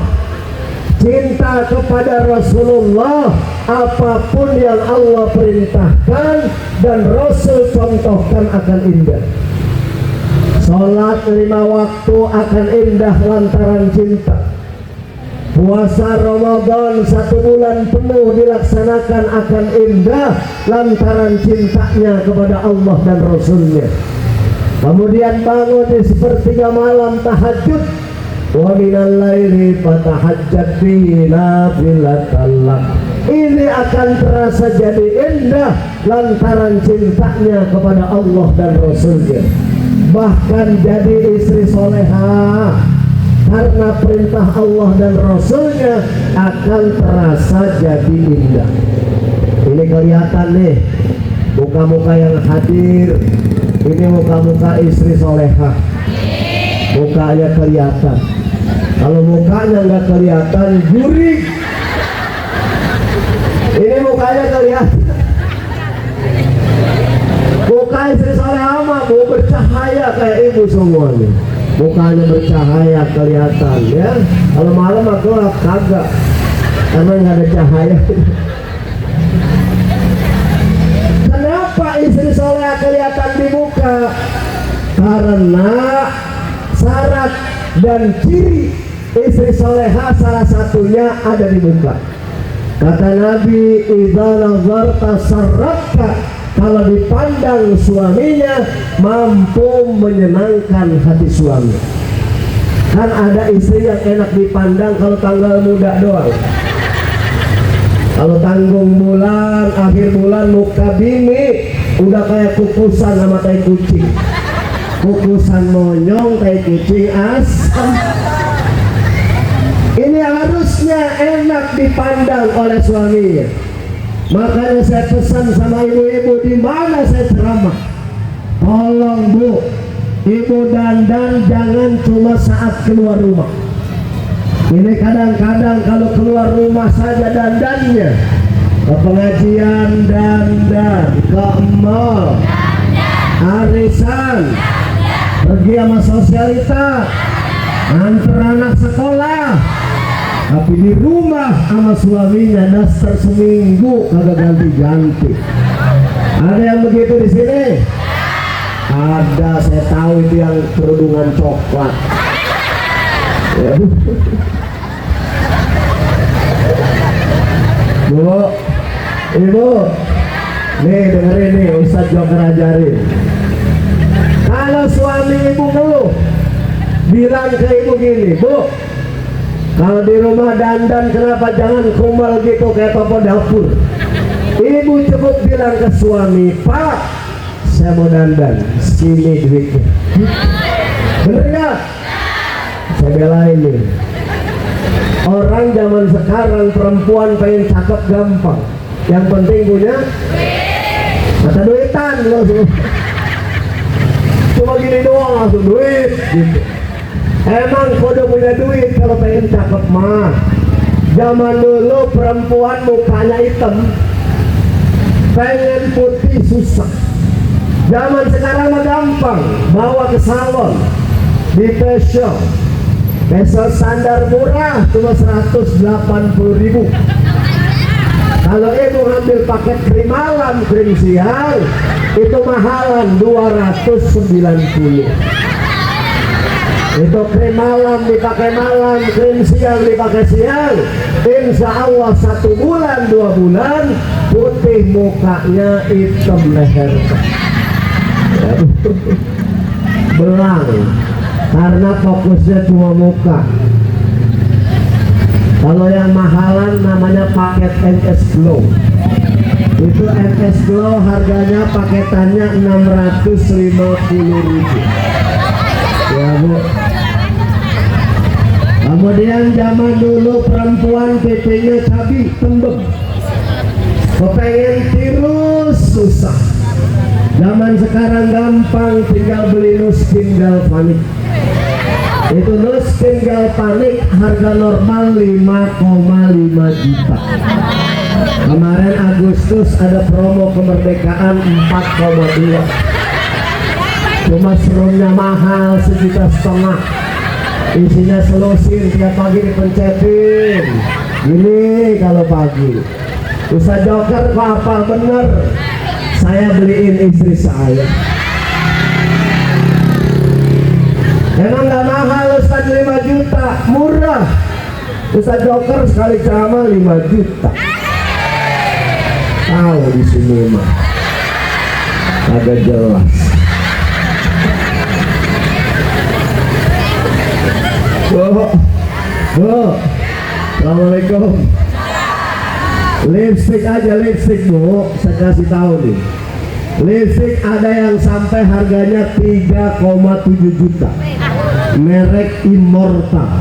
cinta kepada Rasulullah, apapun yang Allah perintahkan dan Rasul contohkan akan indah. Sholat 5 waktu akan indah lantaran cinta. Puasa Ramadan 1 bulan penuh dilaksanakan akan indah lantaran cintanya kepada Allah dan Rasulnya. Kemudian bangun di sepertiga malam tahajud, wa minal laili fatahajjat bihi nafilatan lak. Ini akan terasa jadi indah lantaran cintanya kepada Allah dan Rasulnya. Bahkan jadi istri soleha karena perintah Allah dan Rasulnya akan terasa jadi indah. Ini kelihatan nih muka-muka yang hadir. Ini muka-muka istri soleha, mukanya kelihatan. Kalau mukanya nggak kelihatan, jurik. Ini mukanya kelihatan. Muka istri soleha mah mau bercahaya kayak ibu semuanya. Mukanya bercahaya kelihatan ya. Kalau malam aku kagak, karena nggak ada cahaya. Kenapa istri soleha kelihatan di muka? Karena syarat dan ciri istri soleha salah satunya ada di muka. Kata Nabi, idza nazarta sarratka, kalau dipandang suaminya mampu menyenangkan hati suami. Kan ada istri yang enak dipandang kalau tanggal muda doang. Kalau tanggung bulan, akhir bulan muka bini udah kayak kukusan sama tai kucing. Kukusan monyong, tai kucing asam. Ini harusnya enak dipandang oleh suaminya. Makanya saya pesan sama ibu-ibu di mana saya ceramah, tolong bu, ibu dandan jangan cuma saat keluar rumah. Ini kadang-kadang kalau keluar rumah saja dandannya, ke pengajian dandan, ke mall, arisan, pergi sama sosialita, antar anak sekolah, tapi di rumah sama suaminya daster seminggu kagak ganti-ganti. Ada yang begitu di sini? Ada, saya tahu itu yang kerudungan coklat. Ya. Bu, ibu, nih dengerin nih Ustadz Joker ajarin. Kalau suami ibu ngeluh, bilang ke ibu gini, bu, kalau di rumah dandan kenapa jangan kumal gitu kayak papa dapur. Ibu cukup bilang ke suami, pak, saya mau dandan, sini duitnya. Bener gak? Saya belain nih. Orang zaman sekarang perempuan pengen cakep gampang, yang penting punya mata duitan loh. Cuma gini doang langsung duit gitu. Emang kode punya duit kalau pengen cakep mah. Zaman dulu perempuan mukanya hitam, pengen putih susah. Zaman sekarang mah gampang, bawa ke salon, di facial. Facial standar murah cuma 180.000. Kalau ibu ngambil paket krim malam, krim siang, itu mahalan 290. Itu krim malam dipakai malam, krim siang dipakai siang. Insya Allah 1 bulan 2 bulan putih mukanya, hitam leher. Belang. Karena fokusnya cuma muka. Kalau yang mahalan namanya paket NS Glow. Itu NS Glow harganya paketannya 650.000. Ya bu. Kemudian zaman dulu perempuan pipinya cabi tembem, kepengen tirus susah. Zaman sekarang gampang, tinggal beli Nuskin Galvanik. Itu Nuskin Galvanik harga normal 5,5 juta. Kemarin Agustus ada promo kemerdekaan 4,2. Cuma serumnya mahal 1,5 juta. Isinya selusin tiap pagi dipencetin. Gini kalau pagi. Ustaz Joker kok hafal bener. Saya beliin istri saya. Emang gak mahal Ustaz 5 juta, murah. Ustaz Joker sekali ceramah 5 juta. Tahu di sini mah agak jelas. Bu, Assalamualaikum. Lipstick aja, lipstick Bu, saya kasih tahu nih. Lipstick ada yang sampai harganya 3,7 juta. Merek Immortal.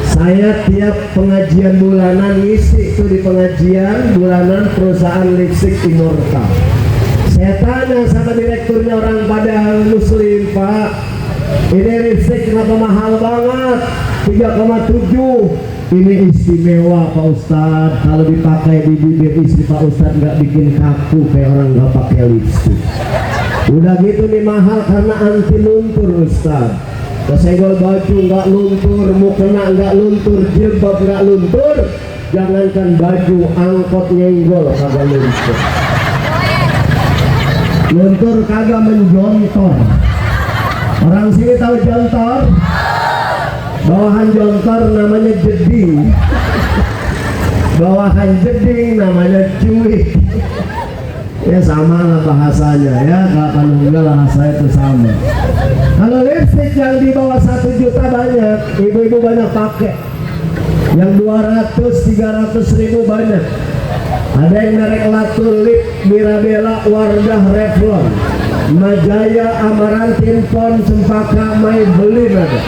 Saya tiap pengajian bulanan ngisi itu di pengajian bulanan perusahaan lipstick Immortal. Saya tanya sama direkturnya, orang pada muslim, Pak, ini lipstick kenapa mahal banget? 3,7. Ini istimewa Pak Ustadz, kalau dipakai di bibir istri Pak Ustadz nggak bikin kaku kayak orang nggak pakai lipstick. Udah gitu nih mahal karena anti luntur Ustadz. Kesenggol baju nggak luntur, mukena nggak luntur, jilbab nggak luntur, jangankan baju, angkot nyenggol kagak luntur. Luntur kagak menjontor. Orang sini tahu jontor? Bawahan jontor namanya jeding. Bawahan jeding namanya cuy. Ya sama lah bahasanya ya, Kelapa Nunggal bahasa itu sama. Kalau lipstick yang di bawah 1 juta banyak, ibu-ibu banyak pakai. Yang 200-300 ribu banyak. Ada yang merek Latulip, Mirabella, Wardah, Revlon, Majaya, Amarantin, Pon, Cempaka, Maybelline ada.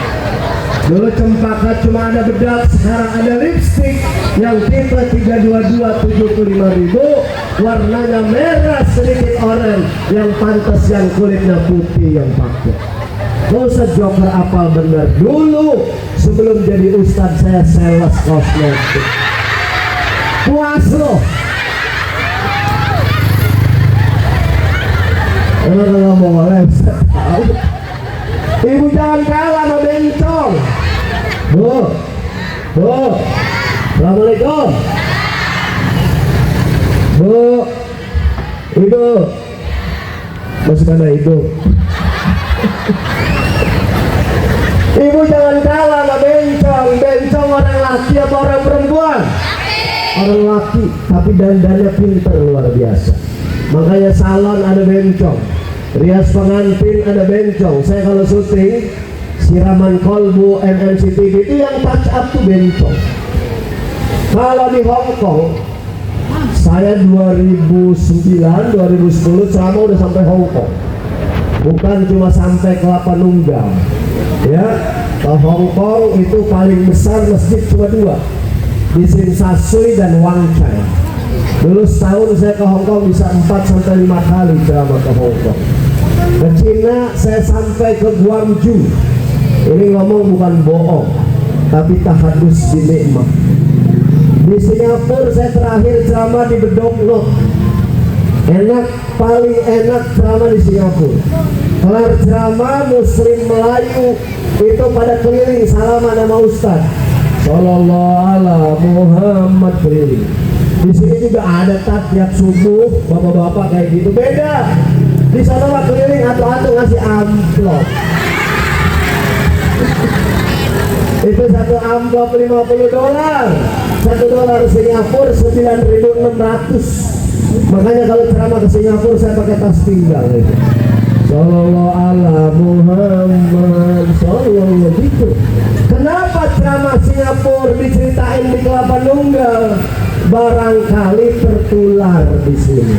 Dulu Cempaka cuma ada bedak, sekarang ada lipstick yang tipe 322 75.000, warnanya merah sedikit oranye, yang pantas yang kulitnya putih yang pakai. Ustaz Joker apal bener. Dulu sebelum jadi ustaz saya sales kosmetik. Puas loh. Emang kalau mau les tahu. Ibu jangan kalah sama bencong. Bu, Assalamualaikum. Bu, Ibu, masih ada Ibu. Ibu jangan kalah sama bencong. Bencong orang laki atau orang perempuan? Orang laki, tapi dandannya pinter luar biasa. Makanya salon ada bencong, rias pengantin ada bencong. Saya kalau syuting siraman kolbu MNCTV itu yang touch up tuh bencong. Kalau di Hong Kong, saya 2009-2010 selama udah sampai Hong Kong, bukan cuma sampai Kelapa Nunggal ya. Ke Hong Kong itu paling besar masjid cuma 2, di Sin Sha Tsui dan Wang Chai. Dulu setahun saya ke Hong Kong bisa 4-5 kali ceramah ke Hong Kong. Ke Cina saya sampai ke Guangzhou. Ini ngomong bukan bohong, tapi tahadus di nikmat. Di Singapura saya terakhir ceramah di Bedok Not. Enak, paling enak ceramah di Singapura. Kelar ceramah Muslim Melayu itu pada keliling salaman sama Ustaz. Sallallahu ala Muhammad keliling. Di sini juga ada tiap subuh bapak-bapak kayak gitu, beda. Di sana mah keliling atau ngasih amplop. Itu satu amplop $50. $1 Singapura 9.600. Makanya kalau ceramah ke Singapura saya pakai tas pinggang itu. Sallallahu ala Muhammad sallallahu gitu. Kenapa ceramah Singapura diceritain di Kelapa Nunggal? Barangkali tertular di sini.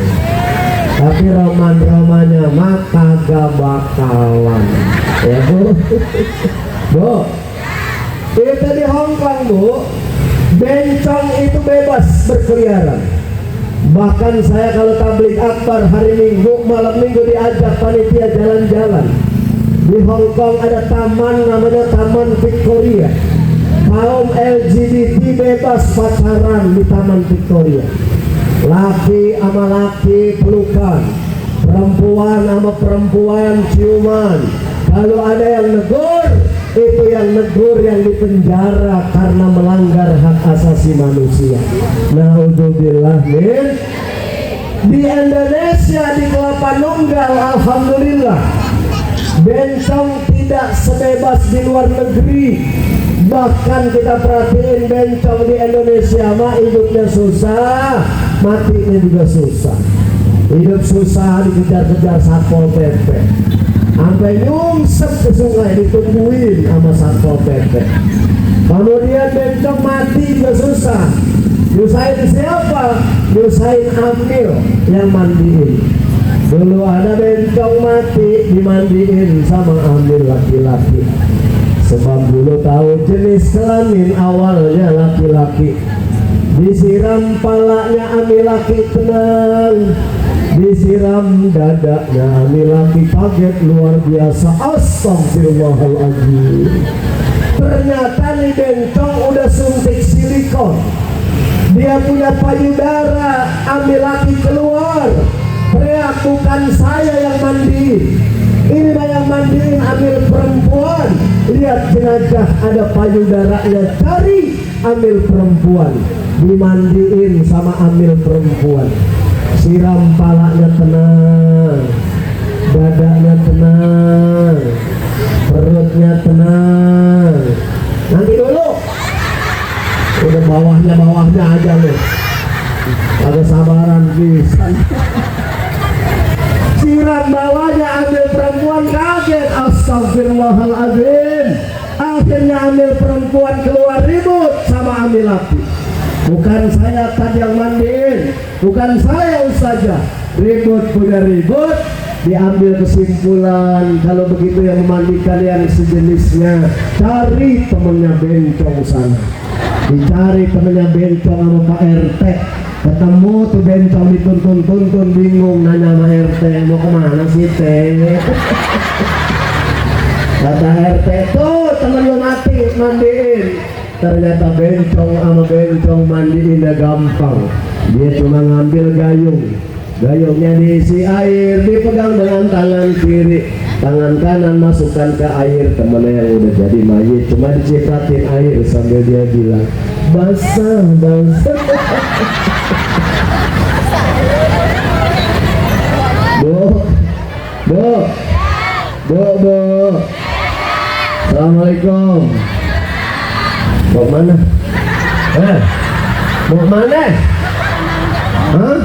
Tapi roman-romannya mah kagak bakalan. Ya Bu. Bu. Itu di Hong Kong Bu, bencong itu bebas berkeliaran. Bahkan saya kalau tabligh akbar hari Minggu, malam Minggu diajak panitia jalan-jalan. Di Hong Kong ada taman namanya Taman Victoria. Kaum LGBT bebas pacaran di Taman Victoria. Laki sama laki pelukan, perempuan sama perempuan ciuman. Kalau ada yang negur, itu yang negur yang dipenjara karena melanggar hak asasi manusia. Naudzubillah min. Di Indonesia, di Kelapa Nunggal, alhamdulillah, bencong tidak sebebas di luar negeri. Bahkan kita perhatiin bencong di Indonesia mah hidupnya susah, matinya juga susah. Hidup susah dikejar-kejar Satpol PP, sampai nyungsep ke sungai ditungguin sama Satpol PP. Kemudian bencong mati juga susah. Nyusahin siapa? Nyusahin amil yang mandiin. Dulu ada bencong mati dimandiin sama amil laki-laki. Sebab dulu tahu jenis kelamin awalnya laki-laki. Disiram palanya amil laki tenang, disiram dadanya amil laki kaget luar biasa. Astagfirullahaladzim. Ternyata nih bencong udah suntik silikon. Dia punya payudara, ambil laki keluar. Teriak, bukan saya yang mandi. Ini yang mandiin ambil perempuan. Lihat jenazah ada payudaranya, cari ambil perempuan. Dimandiin sama ambil perempuan. Siram palanya tenang, dadanya tenang, perutnya tenang. Nanti dulu. Udah bawahnya aja loh. Ada sabaran bisa. Siram bawahnya ambil perempuan kaget. Astagfirullahaladzim. Akhirnya ambil perempuan keluar ribut sama ambil laki. Bukan saya tadi yang mandiin, bukan saya ustazah. Ribut punya ribut. Diambil kesimpulan kalau begitu yang memandikan yang sejenisnya. Cari temennya bencong sana. Dicari temennya bencong sama Pak RT. Ketemu tuh bencong dituntun-tuntun, bingung nanya sama RT, mau kemana sih teh? Kata RT, tuh temen lu mati mandiin. Ternyata bencong sama bencong mandiinnya gampang. Dia cuma ngambil gayung, gayungnya diisi air, dipegang dengan tangan kiri, tangan kanan masukkan ke air. Temennya yang udah jadi mayit cuma dicipratin air sambil dia bilang, basah basah. Bu, Assalamualaikum. Mau mana? Mau mana? Hah?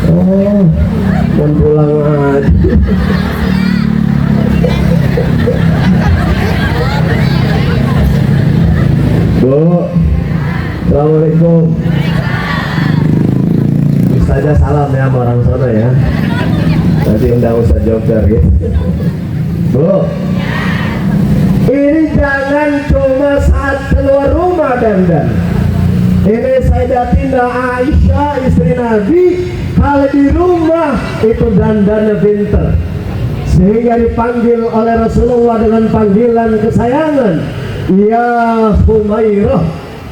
Oh, mau pulang aja. Bu, Assalamualaikum. Saja salam ya sama orang sana ya. Nanti undang Ustaz Jogjar gitu. Bu, ini jangan cuma saat keluar rumah dandan. Ini Sayyidatina Aisyah istri Nabi, kalau di rumah itu dandannya pinter, sehingga dipanggil oleh Rasulullah dengan panggilan kesayangan, ya Humairah,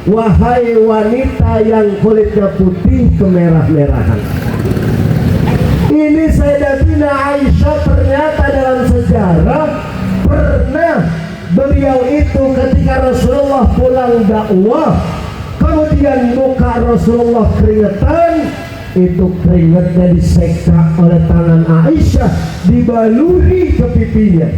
wahai wanita yang kulitnya putih kemerah-merahan. Ini Sayyidatina Aisyah ternyata dalam sejarah pernah beliau itu ketika Rasulullah pulang dakwah, kemudian muka Rasulullah keringetan, itu keringetnya diseka oleh tangan Aisyah, dibaluri ke pipinya.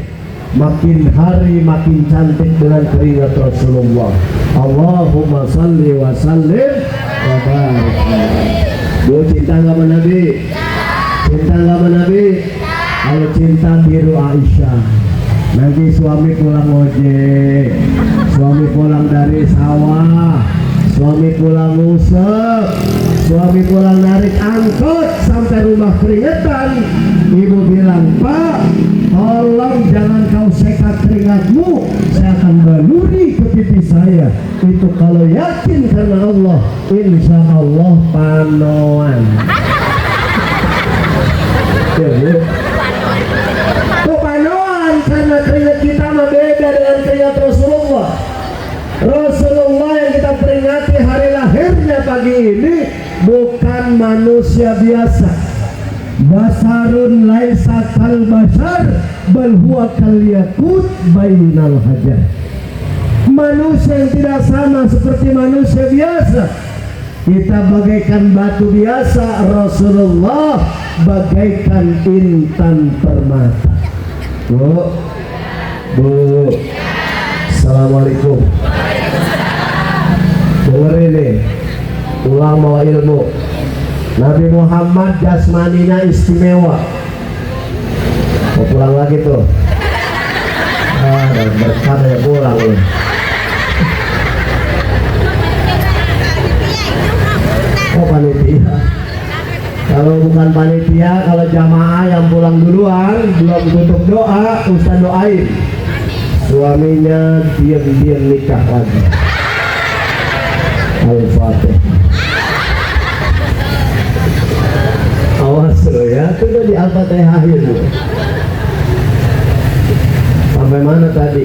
Makin hari makin cantik dengan keringat Rasulullah. Allahumma salli wa sallim wa barik. Bu, cinta sama Nabi? Cinta sama Nabi? Kalau cinta biru Aisyah. Nanti suami pulang ojek, suami pulang dari sawah, suami pulang ngusep, suami pulang narik angkot sampai rumah keringetan. Ibu bilang, Pak, tolong jangan kau sekat keringatmu, saya akan baluri ke pipi saya. Itu kalau yakin karena Allah, insya Allah panoan. Kok panoan? Karena keringat kita mah beda dengan keringat Rasulullah. Rasulullah yang kita peringati hari lahirnya pagi ini bukan manusia biasa. basarun laisa kal basar bal huwa kal yakut bainal hajar. Manusia yang tidak sama seperti manusia biasa. Kita bagaikan batu biasa, Rasulullah bagaikan intan permata. Bu, Assalamualaikum. Dengar ini, ulama ilmu. Nabi Muhammad jasmaninya istimewa. Mau pulang lagi tuh. Berkat ya pulang ya. Oh panitia. Kalau bukan panitia, kalau jamaah yang pulang duluan belum tutup doa, Ustaz doain. Suaminya diam-diam nikah lagi. Al-Fatihah. Awas lo ya, itu di Al-Fatihah itu. Sampai mana tadi?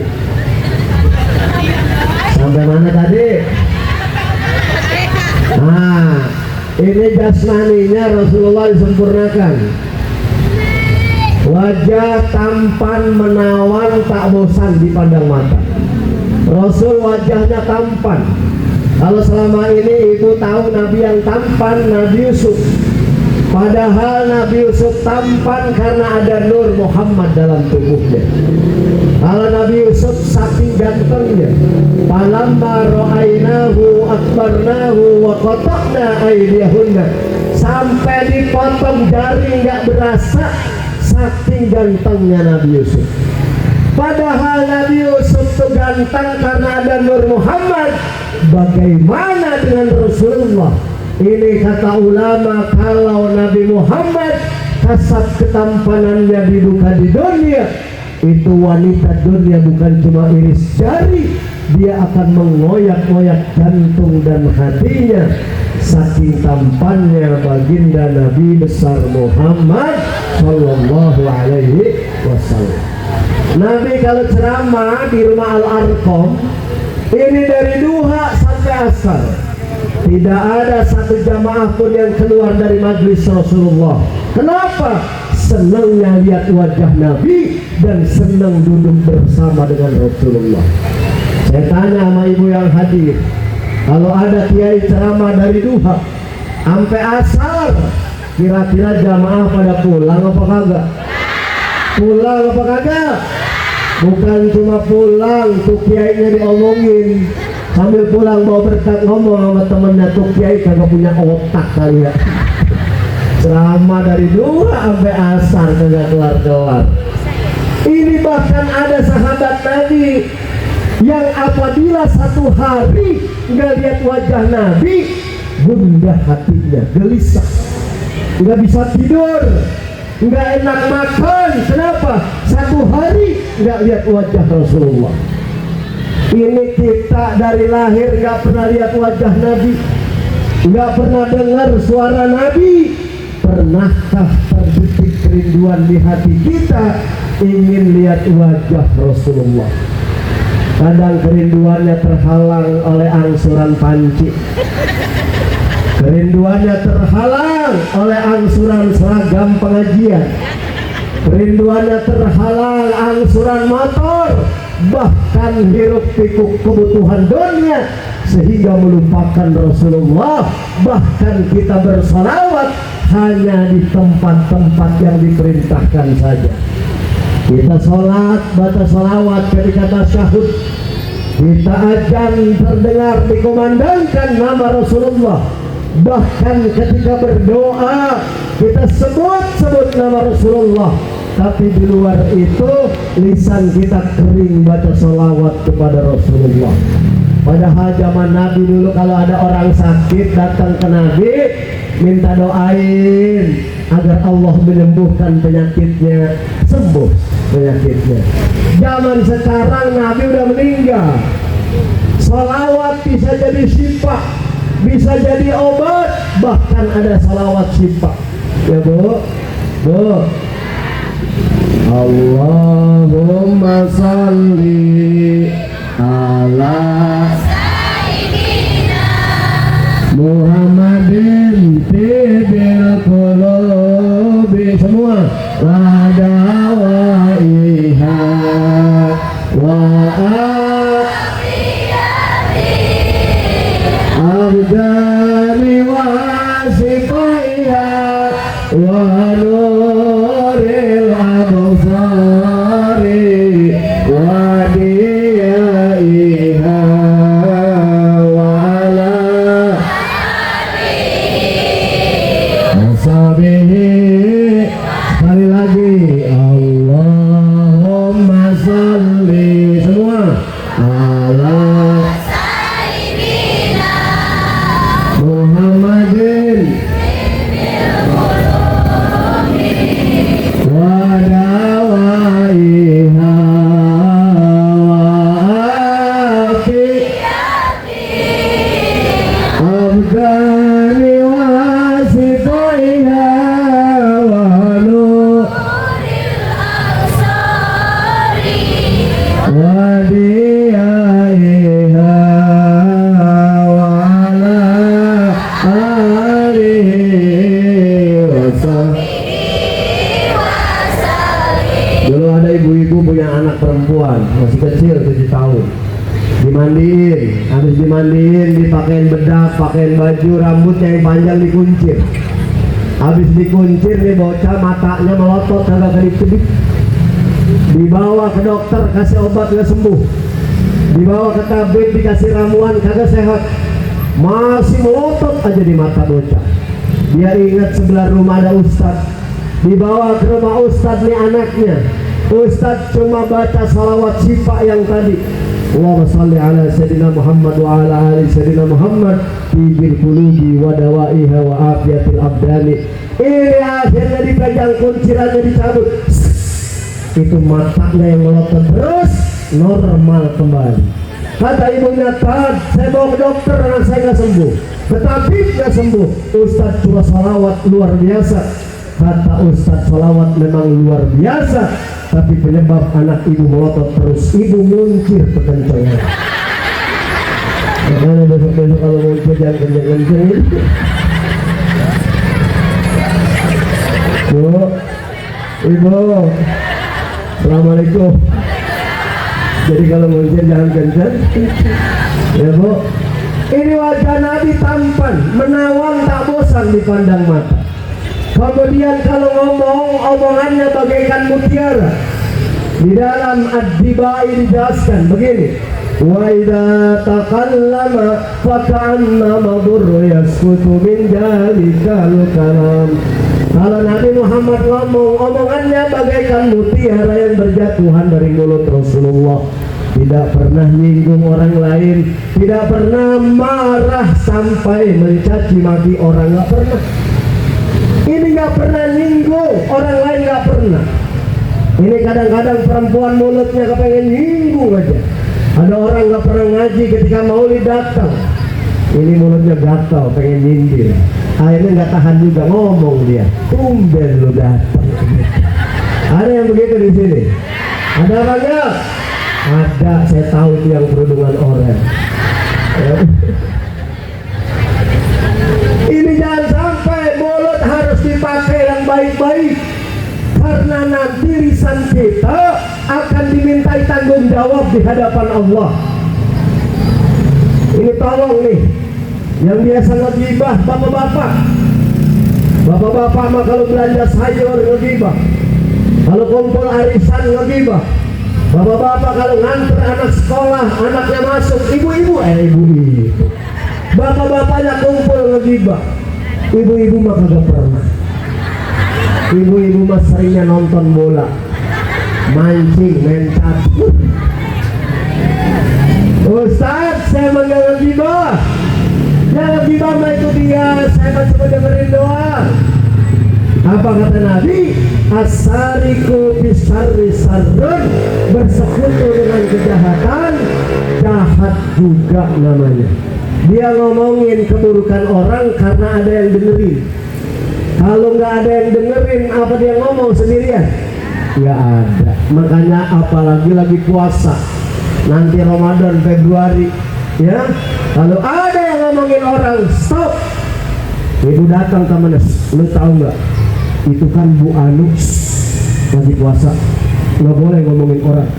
Sampai mana tadi? Nah, ini jasmaninya Rasulullah disempurnakan. Wajah tampan menawan tak bosan dipandang mata. Rasul wajahnya tampan. Kalau selama ini ibu tahu Nabi yang tampan, Nabi Yusuf. Padahal Nabi Yusuf tampan karena ada nur Muhammad dalam tubuhnya. Kalau Nabi Yusuf saking gantengnya, falamma ra'ainahu akbarnahu wa qata'na aydiyahunna, sampai dipotong jari nggak berasa, saking gantengnya Nabi Yusuf. Padahal Nabi Yusuf itu ganteng karena ada nur Muhammad. Bagaimana dengan Rasulullah? Ini kata ulama, kalau Nabi Muhammad kasat ketampanannya dibuka di dunia, itu wanita dunia bukan cuma iris jari, dia akan mengoyak-ngoyak jantung dan hatinya. Saking tampannya baginda Nabi besar Muhammad Sallallahu Alaihi Wasallam. Nabi kalau ceramah di rumah Al-Arqam, ini dari duha sampai asar, tidak ada satu jamaah pun yang keluar dari majlis Rasulullah. Kenapa? Senangnya lihat wajah Nabi dan senang duduk bersama dengan Rasulullah. Saya tanya sama ibu yang hadir, kalau ada kiai ceramah dari duha sampai asar, kira-kira jamaah pada pulang apa kagak? Pulang apa kagak? Bukan cuma pulang, tuh kiainya diomongin. Sambil pulang bawa berkat, ngomong sama temennya, tuh kiai kagak punya otak kali ya. Ceramah dari duha sampai asar kagak kelar-kelar. Ini bahkan ada sahabat Nabi yang apabila satu hari nggak lihat wajah Nabi, gundah hatinya, gelisah, nggak bisa tidur, nggak enak makan. Kenapa? Satu hari nggak lihat wajah Rasulullah. Ini kita dari lahir nggak pernah lihat wajah Nabi, nggak pernah dengar suara Nabi. Pernahkah terbetik kerinduan di hati kita ingin lihat wajah Rasulullah? Kadang kerinduannya terhalang oleh angsuran panci, kerinduannya terhalang oleh angsuran seragam pengajian, kerinduannya terhalang angsuran motor, bahkan hiruk pikuk kebutuhan dunia, sehingga melupakan Rasulullah. Bahkan kita bersalawat hanya di tempat-tempat yang diperintahkan saja. Kita sholat, baca salawat ketika tasyahud, kita azan terdengar dikumandangkan nama Rasulullah. Bahkan ketika berdoa kita sebut-sebut nama Rasulullah. Tapi di luar itu lisan kita kering baca salawat kepada Rasulullah. Padahal zaman Nabi dulu kalau ada orang sakit datang ke Nabi minta doain agar Allah menyembuhkan penyakitnya, sembuh penyakitnya. Zaman sekarang Nabi udah meninggal, salawat bisa jadi syifa, bisa jadi obat, bahkan ada salawat syifa. Ya Bu, Allahumma salli ala Muhammadin tibil qulubi abdani wasifaiha wa nuril absari wa diyaiha wa ala ashabihi. Sekali lagi, Allahumma sholli semua ala Muhammadin wa dawaiha wa afi abdani wa sifaiha wa wa diyaiha wa ala alihi wasallam. Dulu ada ibu-ibu punya anak perempuan masih kecil 7 tahun, dimandiin, habis dimandiin dipakein bedak, pakein baju, rambutnya yang panjang dikuncir. Habis dikuncir nih bocah matanya melotot kagak kedip-kedip. Dibawa ke dokter kasih obat nggak sembuh, dibawa ke tabib dikasih ramuan kagak sehat, masih melotot aja di mata bocah. Dia ingat sebelah rumah ada ustadz, dibawa ke rumah ustadz nih anaknya. Ustadz cuma baca salawat syifa yang tadi, Allahumma sholli ala sayyidina Muhammad wa ala ali sayyidina Muhammad tibil qulubi wa dawaiha wa afiyatil abdani. Ini akhirnya dipegang kuncirannya dicabut. Itu matanya yang melotot terus normal kembali. Kata ibunya, Tad, saya bawa ke dokter, anak saya nggak sembuh. Tetapi nggak sembuh. Ustadz cuma salawat luar biasa. Kata Ustadz, salawat memang luar biasa, tapi penyebab anak ibu melotot terus, ibu muncir kekencangan. Makanya besok-besok kalau muncir jangan kencang-kencang. Bu, ibu, assalamualaikum. Jadi kalau muncir jangan kencang, ya bu. Ini wajah Nabi tampan, menawan tak bosan dipandang mata. Kemudian kalau ngomong, omongannya bagaikan mutiara. Di dalam Ad-Dibai dijelaskan begini, wa idza taqallama fa ka'annama durru yasqutu min jalikal kalam. Kalau Nabi Muhammad ngomong, omongannya bagaikan mutiara yang berjatuhan dari mulut Rasulullah. Tidak pernah nyinggung orang lain, tidak pernah marah sampai mencaci maki orang, nggak pernah. Ini nggak pernah nyinggung orang lain, nggak pernah. Ini kadang-kadang perempuan mulutnya kepengen nyinggung aja. Ada orang nggak pernah ngaji, ketika maulid datang, ini mulutnya gatal, pengen nyindir. Akhirnya nggak tahan juga ngomong dia. Tumben lu datang. Ada yang begitu di sini? Ada apa enggak? Ada, saya tahu itu yang kerudungan oranye. Ini jangan sampai mulut harus dipakai yang baik-baik, karena nanti lisan kita akan dimintai tanggung jawab di hadapan Allah. Ini tolong nih, yang biasa ngegibah bapak-bapak. Bapak-bapak mah kalau belanja sayur ngegibah, kalau kumpul arisan ngegibah. Bapak-bapak kalau nganter anak sekolah, anaknya masuk, ibu-ibu, ibu-ibu. Bapak-bapaknya kumpul ngegibah, ibu-ibu mah kagak pernah. Ibu-ibu mah seringnya nonton bola, mancing, main catur. Ustaz, saya mah gak ngegibah. Yang ngegibah mah itu dia, saya mah cuma dengerin doang. Apa kata Nabi? As-sariku bisarri sarrun, bersekutu dengan kejahatan, jahat juga namanya. Dia ngomongin keburukan orang karena ada yang dengerin. Kalau nggak ada yang dengerin, apa dia ngomong sendirian? Nggak ada. Makanya apalagi lagi puasa, nanti Ramadan Februari, ya. Kalau ada yang ngomongin orang, stop. Ibu datang ke mana? Lu tahu nggak? Itu kan Bu Anu lagi puasa, nggak boleh ngomongin orang.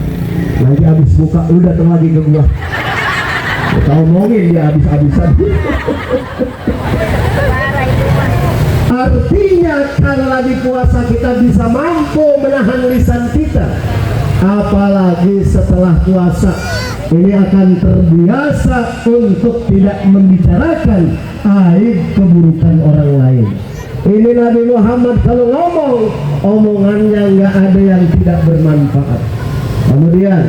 Nanti habis buka lu datang lagi ke gua. Kita omongin dia habis-habisan. Artinya kalau lagi puasa kita bisa mampu menahan lisan kita, apalagi setelah puasa ini akan terbiasa untuk tidak membicarakan aib keburukan orang lain. Ini Nabi Muhammad kalau ngomong, omongannya nggak ada yang tidak bermanfaat. Kemudian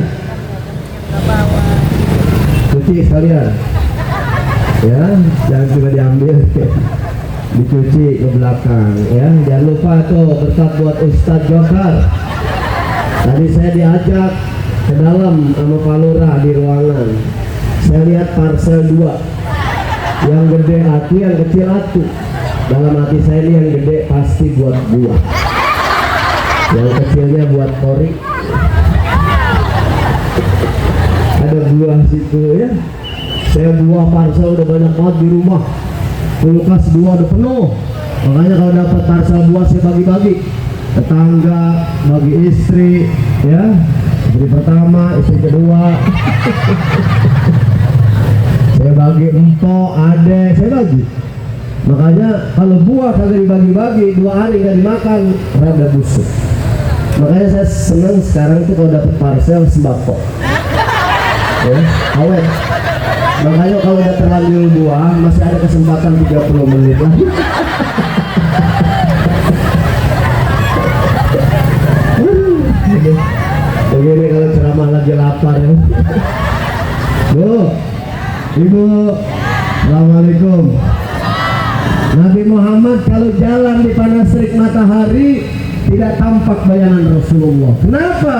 cuci sekalian, ya, jangan cuma diambil, dicuci ke belakang, ya. Jangan lupa tuh berkat buat Ustadz Jokar. Tadi saya diajak ke dalam sama Pak Lurah di ruangan. Saya lihat parcel 2, yang gede hati, yang kecil hati. Dalam hati saya ini yang gede pasti buat buah, yang kecilnya buat kori. Ada buah situ, ya. Saya buah parcel udah banyak banget di rumah. Kulkas 2 udah penuh. Makanya kalau dapat parcel buah saya bagi-bagi. Tetangga, bagi istri, ya. Istri pertama, istri kedua. Saya bagi empok, adek, saya bagi. Makanya kalau buah kagak dibagi-bagi 2 hari nggak dimakan, rada busuk. Makanya saya senang sekarang itu kalau dapat parcel sembako. Ya, awet. Makanya kalau udah terlanjur buah masih ada kesempatan 30 menit lagi. Begini kalau ceramah lagi lapar, ya. Bu, Ibu, Assalamualaikum. Nabi Muhammad kalau jalan di panas terik matahari tidak tampak bayangan Rasulullah. Kenapa?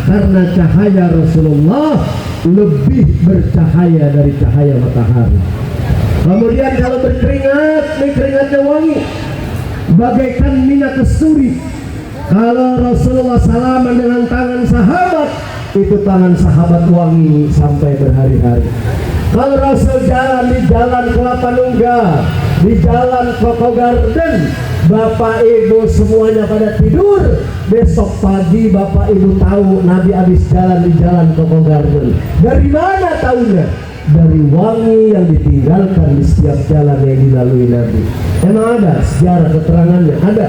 Karena cahaya Rasulullah lebih bercahaya dari cahaya matahari. Kemudian kalau berkeringat, keringatnya wangi bagaikan minyak kasturi. Kalau Rasulullah salaman dengan tangan sahabat, itu tangan sahabat wangi sampai berhari-hari. Kalau Rasul jalan di jalan Kelapa Nunggal, di jalan Koko Garden, Bapak Ibu semuanya pada tidur. Besok pagi Bapak Ibu tahu Nabi habis jalan di jalan Koko Garden. Dari mana tahunya? Dari wangi yang ditinggalkan di setiap jalan yang dilalui Nabi. Emang ada sejarah keterangannya? Ada.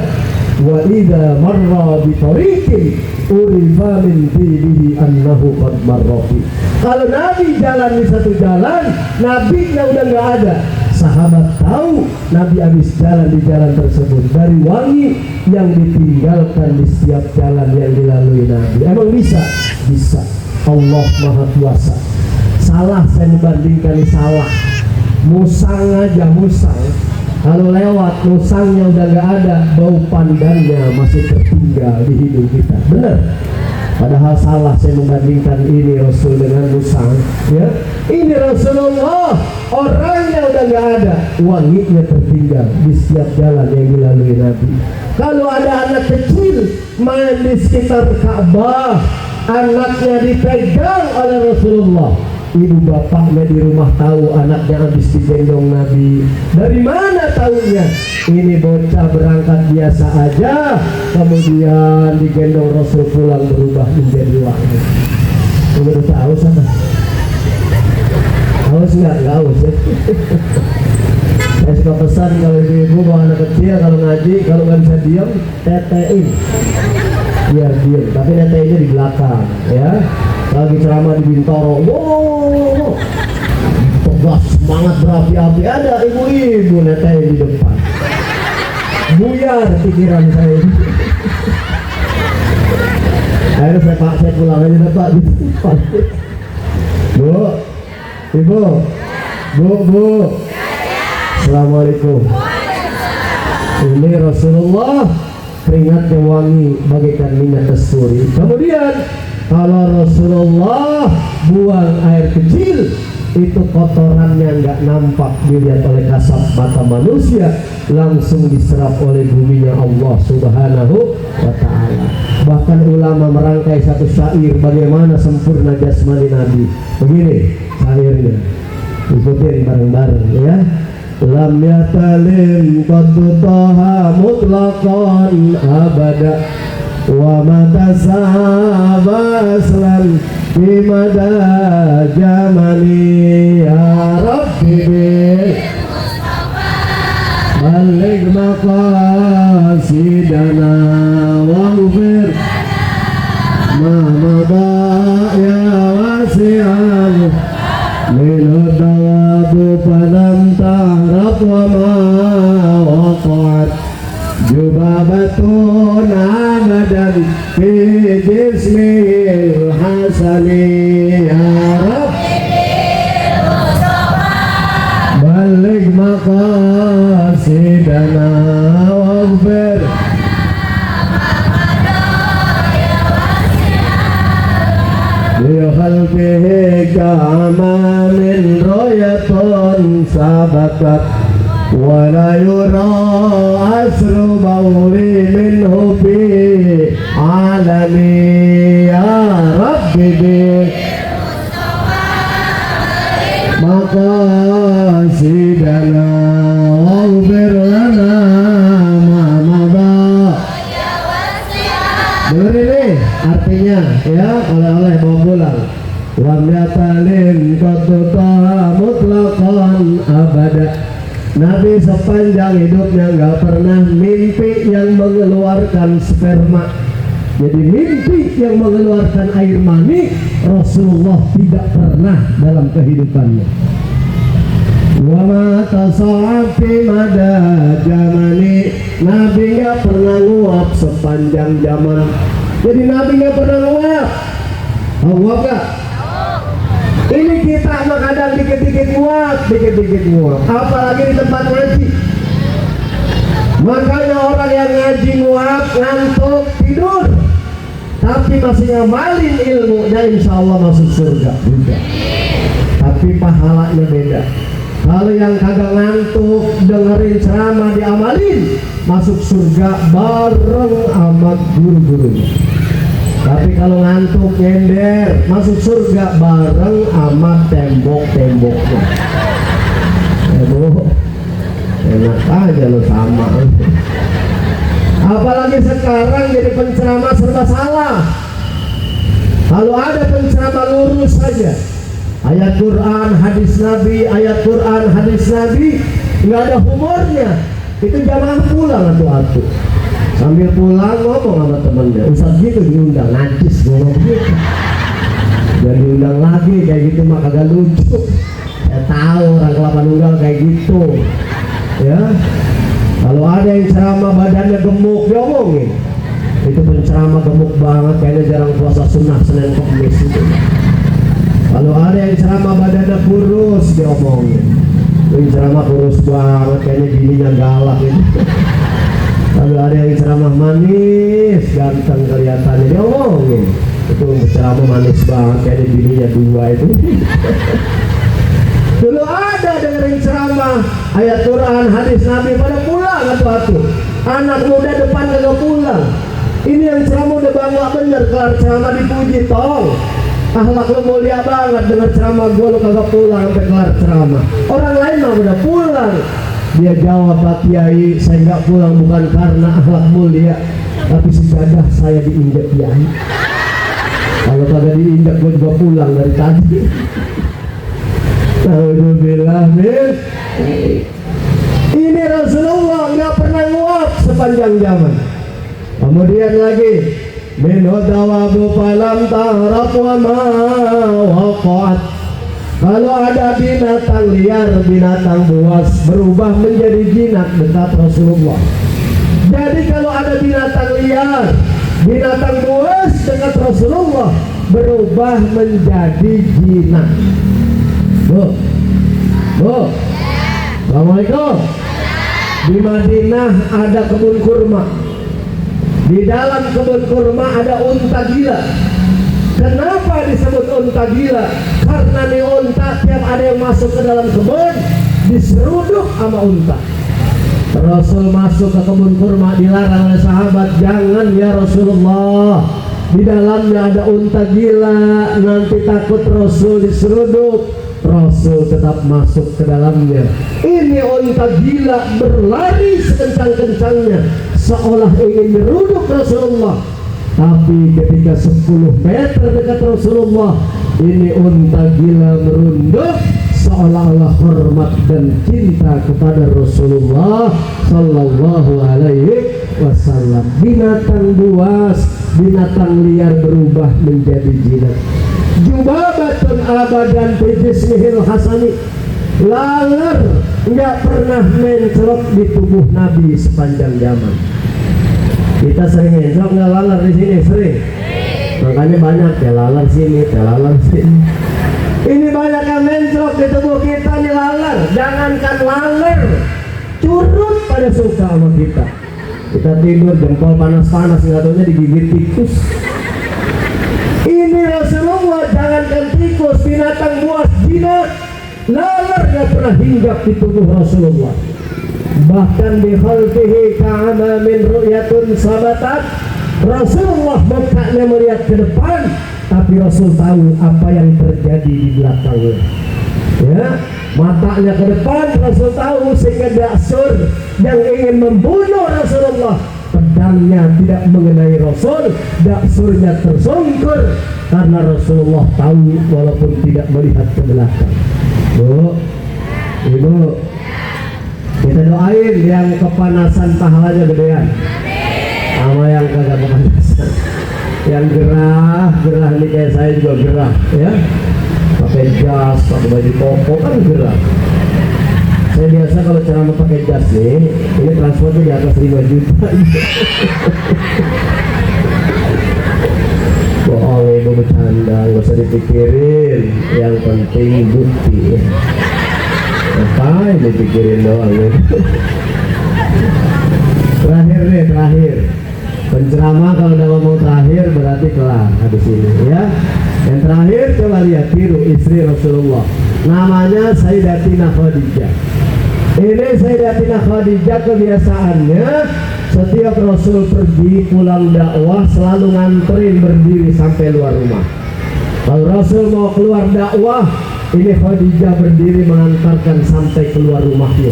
Wa idza marra bi tariqin urifa min fihi annahu qad marra. Kalau Nabi jalan di satu jalan, nabinya udah nggak ada. Sahabat tahu Nabi habis jalan di jalan tersebut dari wangi yang ditinggalkan di setiap jalan yang dilalui Nabi. Emang bisa? Bisa. Allah Maha Kuasa. Salah saya membandingkan salah. Musang aja musang. Kalau lewat musangnya udah gak ada, bau pandannya masih tertinggal di hidung kita. Benar? Padahal salah saya membandingkan ini Rasul dengan musang, ya. Ini Rasulullah, orangnya udah gak ada, wanginya tertinggal di setiap jalan yang dilalui Nabi. Kalau ada anak kecil main di sekitar Ka'bah, anaknya dipegang oleh Rasulullah. Ibu bapaknya di rumah tahu anaknya habis digendong Nabi. Dari mana tahunya? Ini bocah berangkat biasa aja, kemudian digendong Rasul pulang berubah menjadi wangi. Kamu udah tahu sama? Haus nggak? Nggak haus ya? Saya suka pesan kalau ibu bawa anak kecil kalau ngaji, kalau nggak bisa diam, tetein. Biar diam, tapi teteinnya di belakang, ya. Lagi ceramah di Bintoro, wow, tegas semangat berapi-api, ada ibu-ibu netein di depan, buyar pikiran saya. Akhirnya saya pulang aja Pak di depan. Bu, Ibu, Bu, Assalamualaikum. Ini Rasulullah keringatnya wangi bagaikan minyak kasturi. Kemudian kalau Rasulullah buang air kecil, itu kotorannya nggak nampak dilihat oleh kasat mata manusia, langsung diserap oleh buminya Allah Subhanahu wa ta'ala. Bahkan ulama merangkai satu syair bagaimana sempurna jasmani Nabi. Begini syairnya, ikutin bareng-bareng ya. Lam yatalim qad taha mutlaqan abada wa matasaba aslan fi mada jamani ya Rabbi balik maqasidana waghfir ma mada ya wasi'an minhu dawabu falam tahrab wa ma waqa'at jubabatun abadan fi jismil hasani ya Rabb balik maqasidana waghfir bihalbihi ka'amalin royatun sabakat wala yura asru bawli minhu fi alami ya Rabbi bi maqasidana waghfir lana ma madha. Dengar ini artinya ya, oleh-oleh bawa pulang. Lam yatalin qattuta mutlaqan abada. Nabi sepanjang hidupnya nggak pernah mimpi yang mengeluarkan sperma. Jadi mimpi yang mengeluarkan air mani Rasulullah tidak pernah dalam kehidupannya. Wa ma tasa'afi mada jamani. Nabi nggak pernah nguap sepanjang zaman. Jadi Nabi nggak pernah nguap. Nguap nggak? Ini kita mah kadang dikit-dikit nguap, apalagi di tempat ngaji. Makanya orang yang ngaji nguap, ngantuk, tidur, tapi masih ngamalin ilmunya, insya Allah masuk surga juga. Tapi pahalanya beda. Kalau yang kagak ngantuk, dengerin ceramah diamalin, masuk surga bareng sama guru-gurunya. Tapi kalau ngantuk nyender, masuk surga bareng sama tembok-temboknya. Aduh, enak aja lo sama. Apalagi sekarang jadi penceramah serba salah. Kalau ada penceramah lurus saja, ayat Quran, hadis Nabi, ayat Quran, hadis Nabi, nggak ada humornya. Itu jamaah pulang atu-atu. Sambil pulang ngomong sama temennya, Ustaz gitu diundang, najis ngomong gitu. Dan diundang lagi kayak gitu mah kagak lucu. Saya tahu orang Kelapa Nunggal kayak gitu. Ya, kalau ada yang ceramah badannya gemuk diomongin. Itu penceramah gemuk banget, kayaknya jarang puasa sunnah Senin Kamis itu. Kalau ada yang ceramah badannya kurus diomongin. Ini ceramah kurus banget, kayaknya bininya galak itu. Kalau ada yang ceramah manis, ganteng kelihatannya diomongin. Itu ceramah manis banget, kayaknya bininya dua itu. Dulu ada dengerin ceramah ayat Quran, hadis Nabi, pada pulang atu-atu. Anak muda depan kagak pulang. Ini yang ceramah udah bangga bener, kelar ceramah dipuji tong. Akhlak lu mulia banget, denger ceramah gua lu kagak pulang sampai kelar ceramah. Orang lain mah udah pulang. Dia jawab, Pak Kiai, saya nggak pulang bukan karena akhlak mulia, tapi sejadah saya diinjak Kiai. Kalau kagak diinjak gua juga pulang dari tadi. Alhamdulillah, ini Rasulullah nggak pernah nguap sepanjang zaman. Kemudian lagi, min dawabu falam tahrab wa ma waqa'at. Kalau ada binatang liar, binatang buas berubah menjadi jinak dekat Rasulullah. Jadi kalau ada binatang liar, binatang buas dekat Rasulullah berubah menjadi jinak. Bu, Assalamualaikum. Di Madinah ada kebun kurma. Di dalam kebun kurma ada unta gila. Kenapa disebut unta gila? Karena nih unta tiap ada yang masuk ke dalam kebun diseruduk sama unta. Rasul masuk ke kebun kurma, dilarang oleh sahabat, jangan ya Rasulullah. Di dalamnya ada unta gila, nanti takut Rasul diseruduk. Rasul tetap masuk ke dalamnya. Ini unta gila berlari sekencang-kencangnya seolah ingin meruduk Rasulullah. Tapi ketika 10 meter dekat Rasulullah, ini unta gila merunduk seolah-olah hormat dan cinta kepada Rasulullah Sallallahu Alaihi Wasallam. Binatang buas, binatang liar berubah menjadi jinak. Jubabatun abadan fi jismihil hasani, laler nggak pernah mencrot di tubuh Nabi sepanjang zaman. Kita sering mencrot nggak laler di sini, sering. Makanya banyak ya laler sini, ya laler sini. Ini banyak yang mencrot di tubuh kita nih laler. Jangankan laler, curut pada suka sama kita. Kita tidur jempol panas-panas, nggak taunya digigit tikus. Ini Rasulullah, jangankan tikus, binatang buas, jinak, laler nggak pernah hinggap di tubuh Rasulullah. Bahkan di khalqihi ka'ama min ru'yatun sabatat, Rasulullah mukanya melihat ke depan, tapi Rasul tahu apa yang terjadi di belakangnya. Ya, matanya ke depan, Rasul tahu, sehingga Da'sur yang ingin membunuh Rasulullah, pedangnya tidak mengenai Rasul, Da'surnya tersungkur karena Rasulullah tahu walaupun tidak melihat ke belakang. Bu, ibu, kita doain yang kepanasan pahalanya gedean, sama yang kagak kepanasan. Yang gerah nih kayak saya juga gerah, ya. Pakai jas, pakai baju koko kan gerah. Saya biasa kalau ceramah pakai jas nih, ini transportnya di atas 5 juta. Bohong, ibu bercanda, nggak usah dipikirin. Yang penting bukti. Ngapain dipikirin doang ya? Terakhir. Penceramah kalau udah ngomong terakhir berarti kelar habis ini, ya. Yang terakhir coba lihat, tiru istri Rasulullah. Namanya Sayyidatina Khadijah. Ini Sayyidatina Khadijah kebiasaannya setiap Rasul pergi pulang dakwah selalu nganterin berdiri sampai luar rumah. Kalau Rasul mau keluar dakwah, ini Khadijah berdiri mengantarkan sampai keluar rumahnya.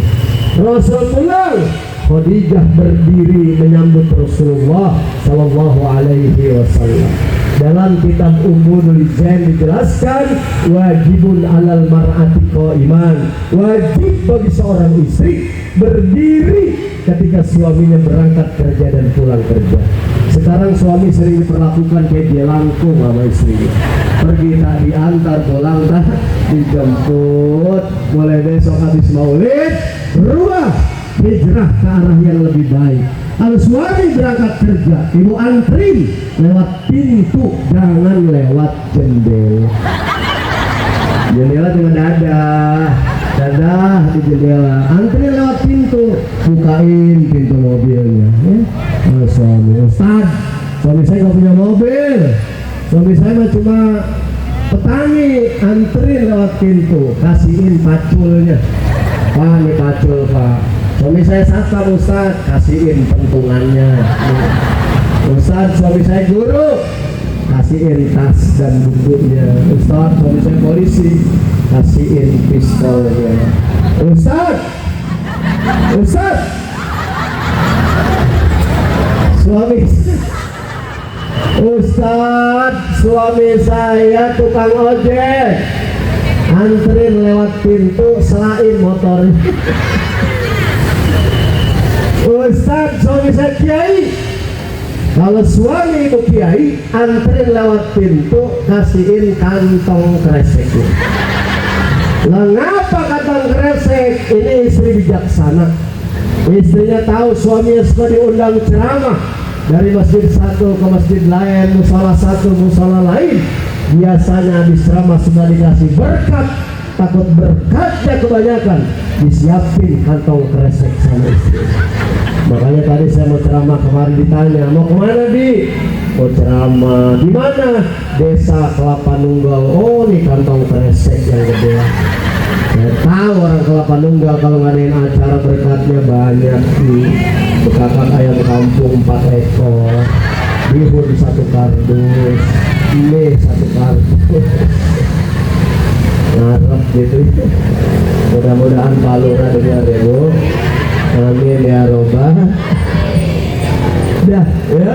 Rasul pulang, Khadijah berdiri menyambut Rasulullah Sallallahu Alaihi Wasallam. Dalam kitab Ummul Zain dijelaskan, wajibun alal mar'ati qaiman, wajib bagi seorang istri berdiri ketika suaminya berangkat kerja dan pulang kerja. Sekarang suami sering diperlakukan kayak dia langkung sama istrinya. Pergi tak diantar, pulang tak dijemput. Mulai besok habis maulid, berubah, hijrah ke arah yang lebih baik. Kalau suami berangkat kerja, ibu antri lewat pintu, jangan lewat jendela. Jendela cuma dadah di jendela. Antri lewat pintu, bukain pintu mobilnya. Suami, Ustaz, suami saya nggak punya mobil. Suami saya mah cuma petani. Antri lewat pintu, kasihin paculnya. Pak, ini pacul Pak. Suami saya satpam Ustaz, kasihin pentungannya. Ustaz, suami saya guru, kasihin tas dan bukunya. Ustaz, suami saya polisi, kasihin pistolnya. Ustaz, suami saya tukang ojek, anterin lewat pintu, selain motornya. Ustaz, suami saya kiai. Kalau suami ibu kiai, anterin lewat pintu, kasihin kantong kreseknya. Mengapa kantong kresek? Ini istri bijaksana. Istrinya tahu suaminya suka diundang ceramah dari masjid satu ke masjid lain, musola satu, musola lain. Biasanya habis ceramah sudah dikasih berkat. Takut berkatnya kebanyakan, disiapin kantong kresek sama istri. Makanya tadi saya mau ceramah kemarin ditanya, mau kemana Bi? Mau ceramah di mana? Desa Kelapa Nunggal. Oh, nih kantong kresek yang gede. Saya tahu orang Kelapa Nunggal kalau ngadain acara berkatnya banyak nih. Bekakak ayam kampung 4 ekor, bihun 1 kardus, mie 1 kardus. Ngarep gitu. Mudah-mudahan Palura dengar ya Bu. Amin ya robbal. Dah ya.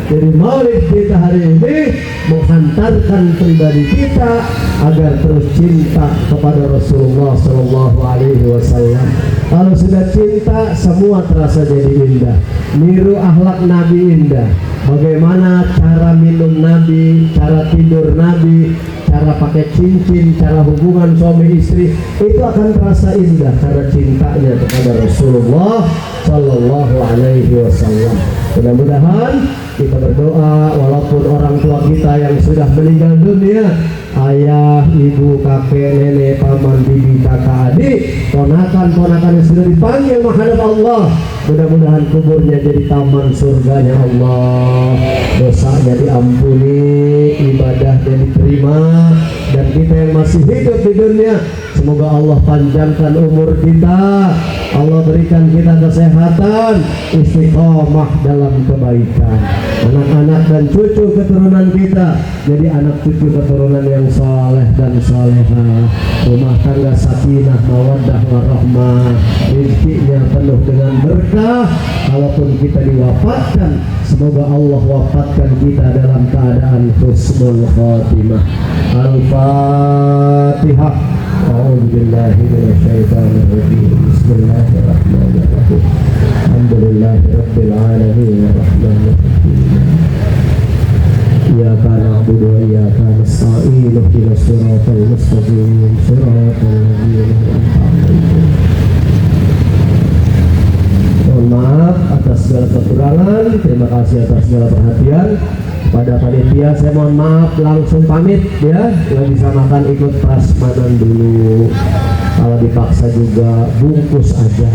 Jadi maulid kita hari ini menghantarkan pribadi kita agar terus cinta kepada Rasulullah Shallallahu Alaihi Wasallam. Kalau sudah cinta, semua terasa jadi indah. Niru akhlak Nabi indah. Bagaimana cara minum Nabi, cara tidur Nabi, cara pakai cincin, cara hubungan suami istri, itu akan terasa indah karena cintanya kepada Rasulullah Shallallahu Alaihi Wasallam. Mudah-mudahan kita berdoa walaupun orang tua kita yang sudah meninggal dunia, ayah, ibu, kakek, nenek, paman, bibi, kakak, adik, ponakan-ponakan yang sudah dipanggil menghadap Allah, mudah-mudahan kuburnya jadi taman surganya Allah, dosanya diampuni, ibadahnya diterima, dan kita yang masih hidup di dunia, semoga Allah panjangkan umur kita, Allah berikan kita kesehatan, istiqomah dalam kebaikan, anak-anak dan cucu keturunan kita jadi anak cucu keturunan yang soleh dan soleha, rumah tangga sakinah, mawaddah, warahmah, rezekinya penuh dengan berkah. Kalaupun kita diwafatkan, semoga Allah wafatkan kita dalam keadaan husnul khatimah. Al-Fatihah. A'udzu billahi minasyaitonir rajim. Bismillahirrahmanirrahim. Alhamdulillahirabbil alamin arrahmanir rahim. Iyyaka na'budu wa iyyaka nasta'in. Ihdinas siratal mustaqim. Siratal ladzina an'amta 'alaihim. Mohon maaf atas segala kekurangan. Terima kasih atas segala perhatian. Pada panitia saya mohon maaf, langsung pamit ya. Yang bisa makan ikut prasmanan dulu. Kalau dipaksa juga bungkus aja.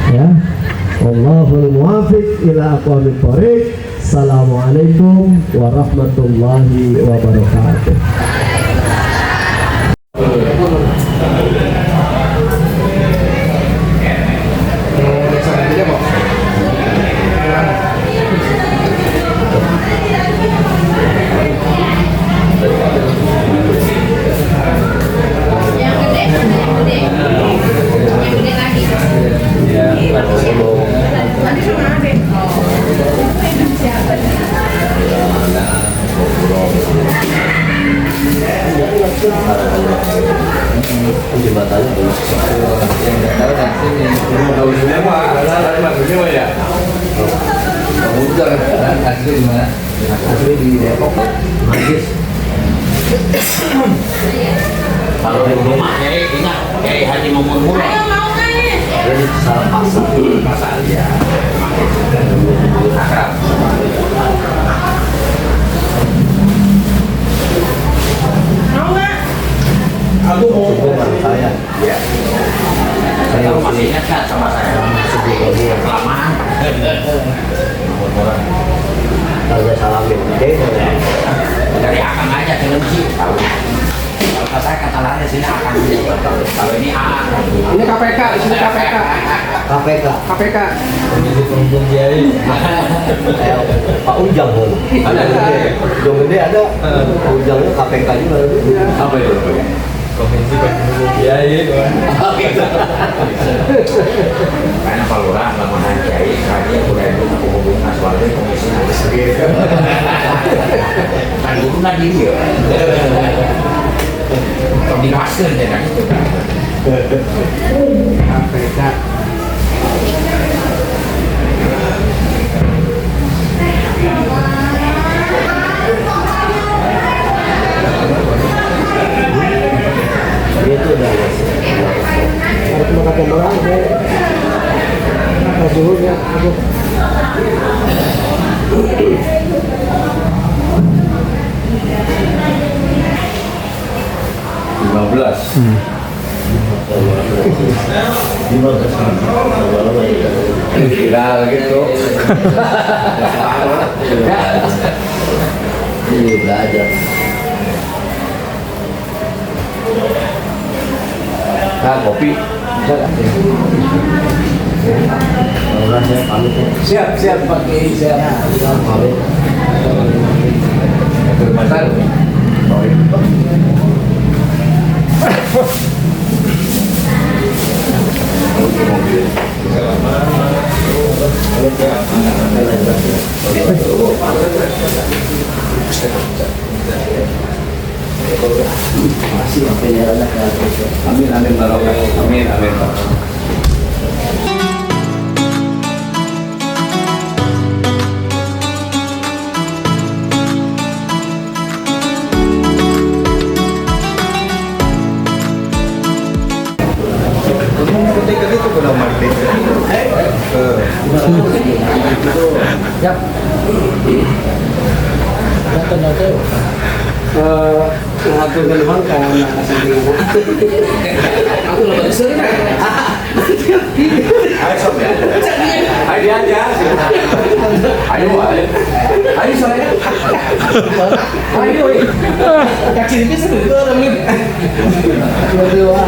Ya. Wallahul muwaffiq ila aqwamit thoriq. Assalamualaikum warahmatullahi wabarakatuh. Asli di Depok, Manggis. Kalau di rumah ingat kayak Haji Mamun Murad. Jadi salah pasar ya. Akrab. Aku mau saya. Ya. Saya masih ingat kan sama saya. Sebelum kelamaan. Kalau saya salamin, dari akang aja film sih. Kalau kata lainnya sini akang. Kalau ini A. Ini KPK, di sini KPK. KPK. Pak Ujang dulu. Ada. Ujang gede ada. Ujangnya KPK juga. Apa itu? Komisi Pembunuh Kiai. Karena Pak Lurah lamahan Kiai, kali udah itu hubungan aswalnya komisi nanti sedikit. Kan dulu nggak dia. Kombinasi deh kan itu. KPK. Itu udah harus makan orang dulu ya aku. Viral gitu. Ini belajar. Nah, kopi. Siap Pak Kiai, siap. Pamit. Terima kasih. barokah. Amin amin. Aku keluar karena samping aku lebih sering. Ayo sob ya. Ayo dia aja. Ayo ayo. Ayo saya. Ayo. Kaki ini sering orang ini. Dua-dua.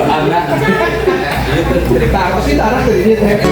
Anak. Cerita apa sih arah dari ini teh?